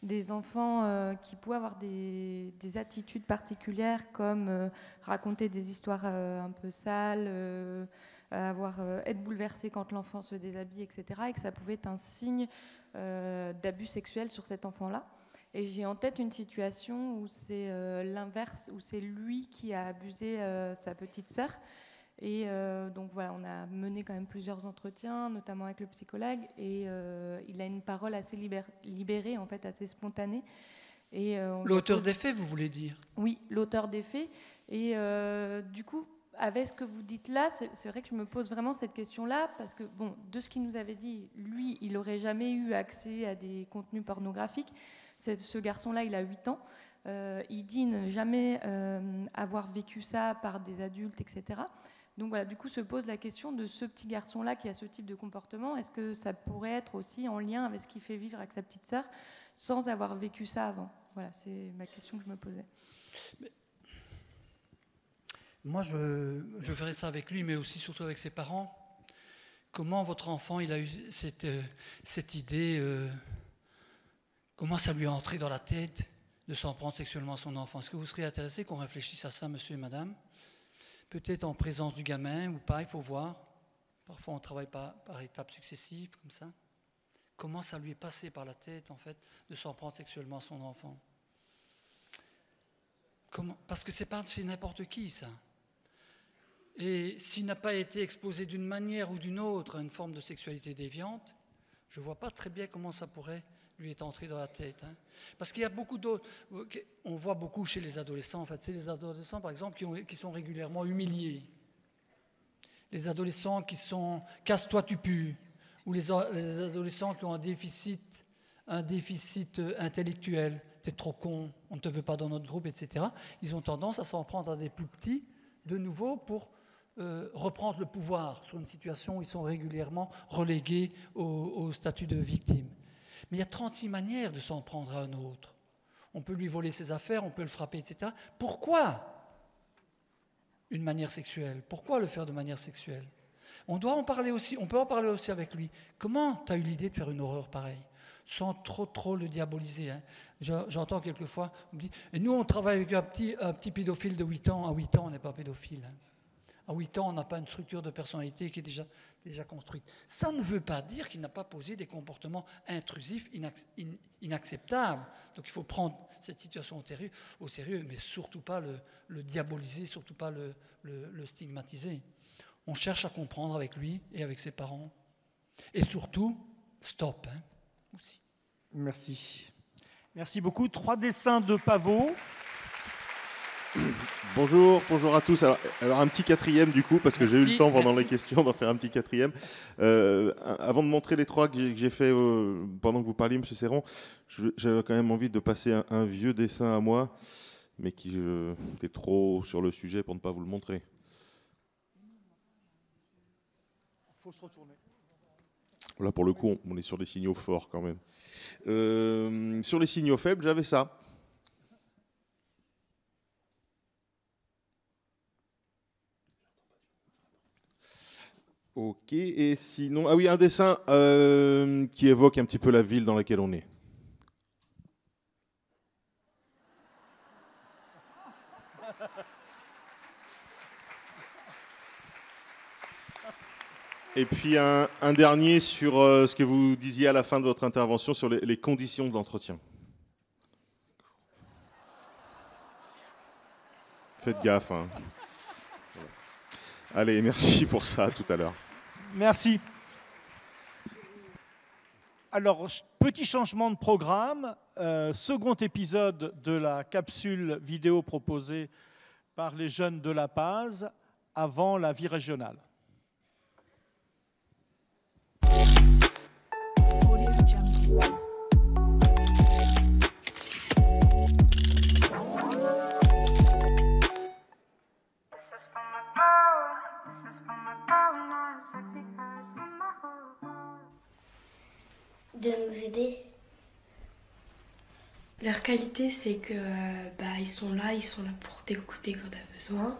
des enfants qui pouvaient avoir des attitudes particulières, comme raconter des histoires un peu sales, être bouleversé quand l'enfant se déshabille, etc. Et que ça pouvait être un signe d'abus sexuel sur cet enfant-là. Et j'ai en tête une situation où c'est l'inverse, où c'est lui qui a abusé sa petite sœur. Et donc voilà, on a mené quand même plusieurs entretiens, notamment avec le psychologue, et il a une parole assez libérée, en fait, assez spontanée. Et l'auteur des faits, vous voulez dire? Oui, l'auteur des faits. Et du coup, avec ce que vous dites là, c'est vrai que je me pose vraiment cette question-là, parce que, bon, de ce qu'il nous avait dit, lui, il n'aurait jamais eu accès à des contenus pornographiques. Ce garçon-là, il a 8 ans. Il dit ne jamais avoir vécu ça par des adultes, etc. Donc voilà, du coup, se pose la question de ce petit garçon-là qui a ce type de comportement. Est-ce que ça pourrait être aussi en lien avec ce qu'il fait vivre avec sa petite sœur sans avoir vécu ça avant? Voilà, c'est ma question que je me posais. Moi, je verrai ça avec lui, mais aussi surtout avec ses parents. Comment votre enfant, il a eu cette idée, comment ça lui est entré dans la tête de s'en prendre sexuellement à son enfant? Est-ce que vous seriez intéressé qu'on réfléchisse à ça, monsieur et madame? Peut-être en présence du gamin ou pas, il faut voir. Parfois, on travaille par étapes successives, comme ça. Comment ça lui est passé par la tête, en fait, de s'en prendre sexuellement à son enfant? Parce que c'est pas chez n'importe qui, ça. Et s'il n'a pas été exposé d'une manière ou d'une autre à une forme de sexualité déviante, je ne vois pas très bien comment ça pourrait lui est entré dans la tête. Hein. Parce qu'il y a beaucoup d'autres... On voit beaucoup chez les adolescents, en fait. C'est les adolescents, par exemple, qui sont régulièrement humiliés. Les adolescents qui sont « casse-toi, tu pues », ou les adolescents qui ont un déficit intellectuel. « T'es trop con, on ne te veut pas dans notre groupe », etc. Ils ont tendance à s'en prendre à des plus petits, de nouveau, pour reprendre le pouvoir sur une situation où ils sont régulièrement relégués au statut de victime. Mais il y a 36 manières de s'en prendre à un autre. On peut lui voler ses affaires, on peut le frapper, etc. Pourquoi une manière sexuelle? Pourquoi le faire de manière sexuelle? On peut en parler aussi avec lui. Comment tu as eu l'idée de faire une horreur pareille? sans trop le diaboliser. Hein. J'entends quelquefois, on me dit, et nous on travaille avec un petit pédophile de 8 ans, à 8 ans on n'est pas pédophile. Hein. À 8 ans on n'a pas une structure de personnalité qui est déjà construite. Ça ne veut pas dire qu'il n'a pas posé des comportements intrusifs, inacceptables. Donc il faut prendre cette situation au sérieux, mais surtout pas le diaboliser, surtout pas le stigmatiser. On cherche à comprendre avec lui et avec ses parents. Et surtout, stop. Hein, aussi. Merci. Merci beaucoup. 3 dessins de Pavot. Bonjour à tous. Alors un petit 4e du coup, parce que j'ai eu le temps pendant les questions d'en faire un petit 4e. Avant de montrer les 3 que j'ai fait pendant que vous parliez, M. Serron, j'avais quand même envie de passer un vieux dessin à moi, mais qui était trop sur le sujet pour ne pas vous le montrer. Il faut se retourner. Là, pour le coup, on est sur des signaux forts quand même. Sur les signaux faibles, j'avais ça. Ok, et sinon... Ah oui, un dessin qui évoque un petit peu la ville dans laquelle on est. Et puis un dernier sur ce que vous disiez à la fin de votre intervention sur les conditions de l'entretien. Faites gaffe. Hein. Allez, merci pour ça, à tout à l'heure. Merci. Alors, petit changement de programme. Second épisode de la capsule vidéo proposée par les jeunes de La Paz avant la vie régionale. De nous aider. Leur qualité, c'est que ils sont là pour t'écouter quand tu as besoin.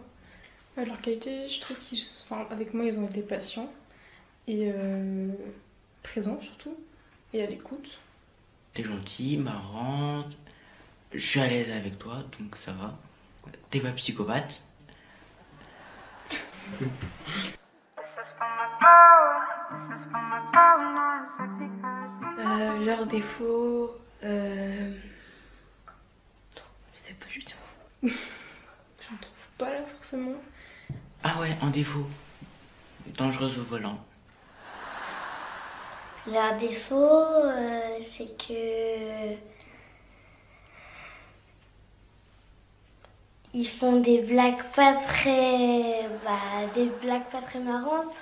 Leur qualité, je trouve qu'avec moi, ils ont été patients et présents surtout, et à l'écoute. T'es gentil, marrant, je suis à l'aise avec toi, donc ça va. T'es pas psychopathe. Leurs défauts, je sais pas du tout. J'en trouve pas là forcément. Ah ouais, un défaut. Dangereuse au volant. Leur défaut, c'est que ils font des blagues pas très marrantes.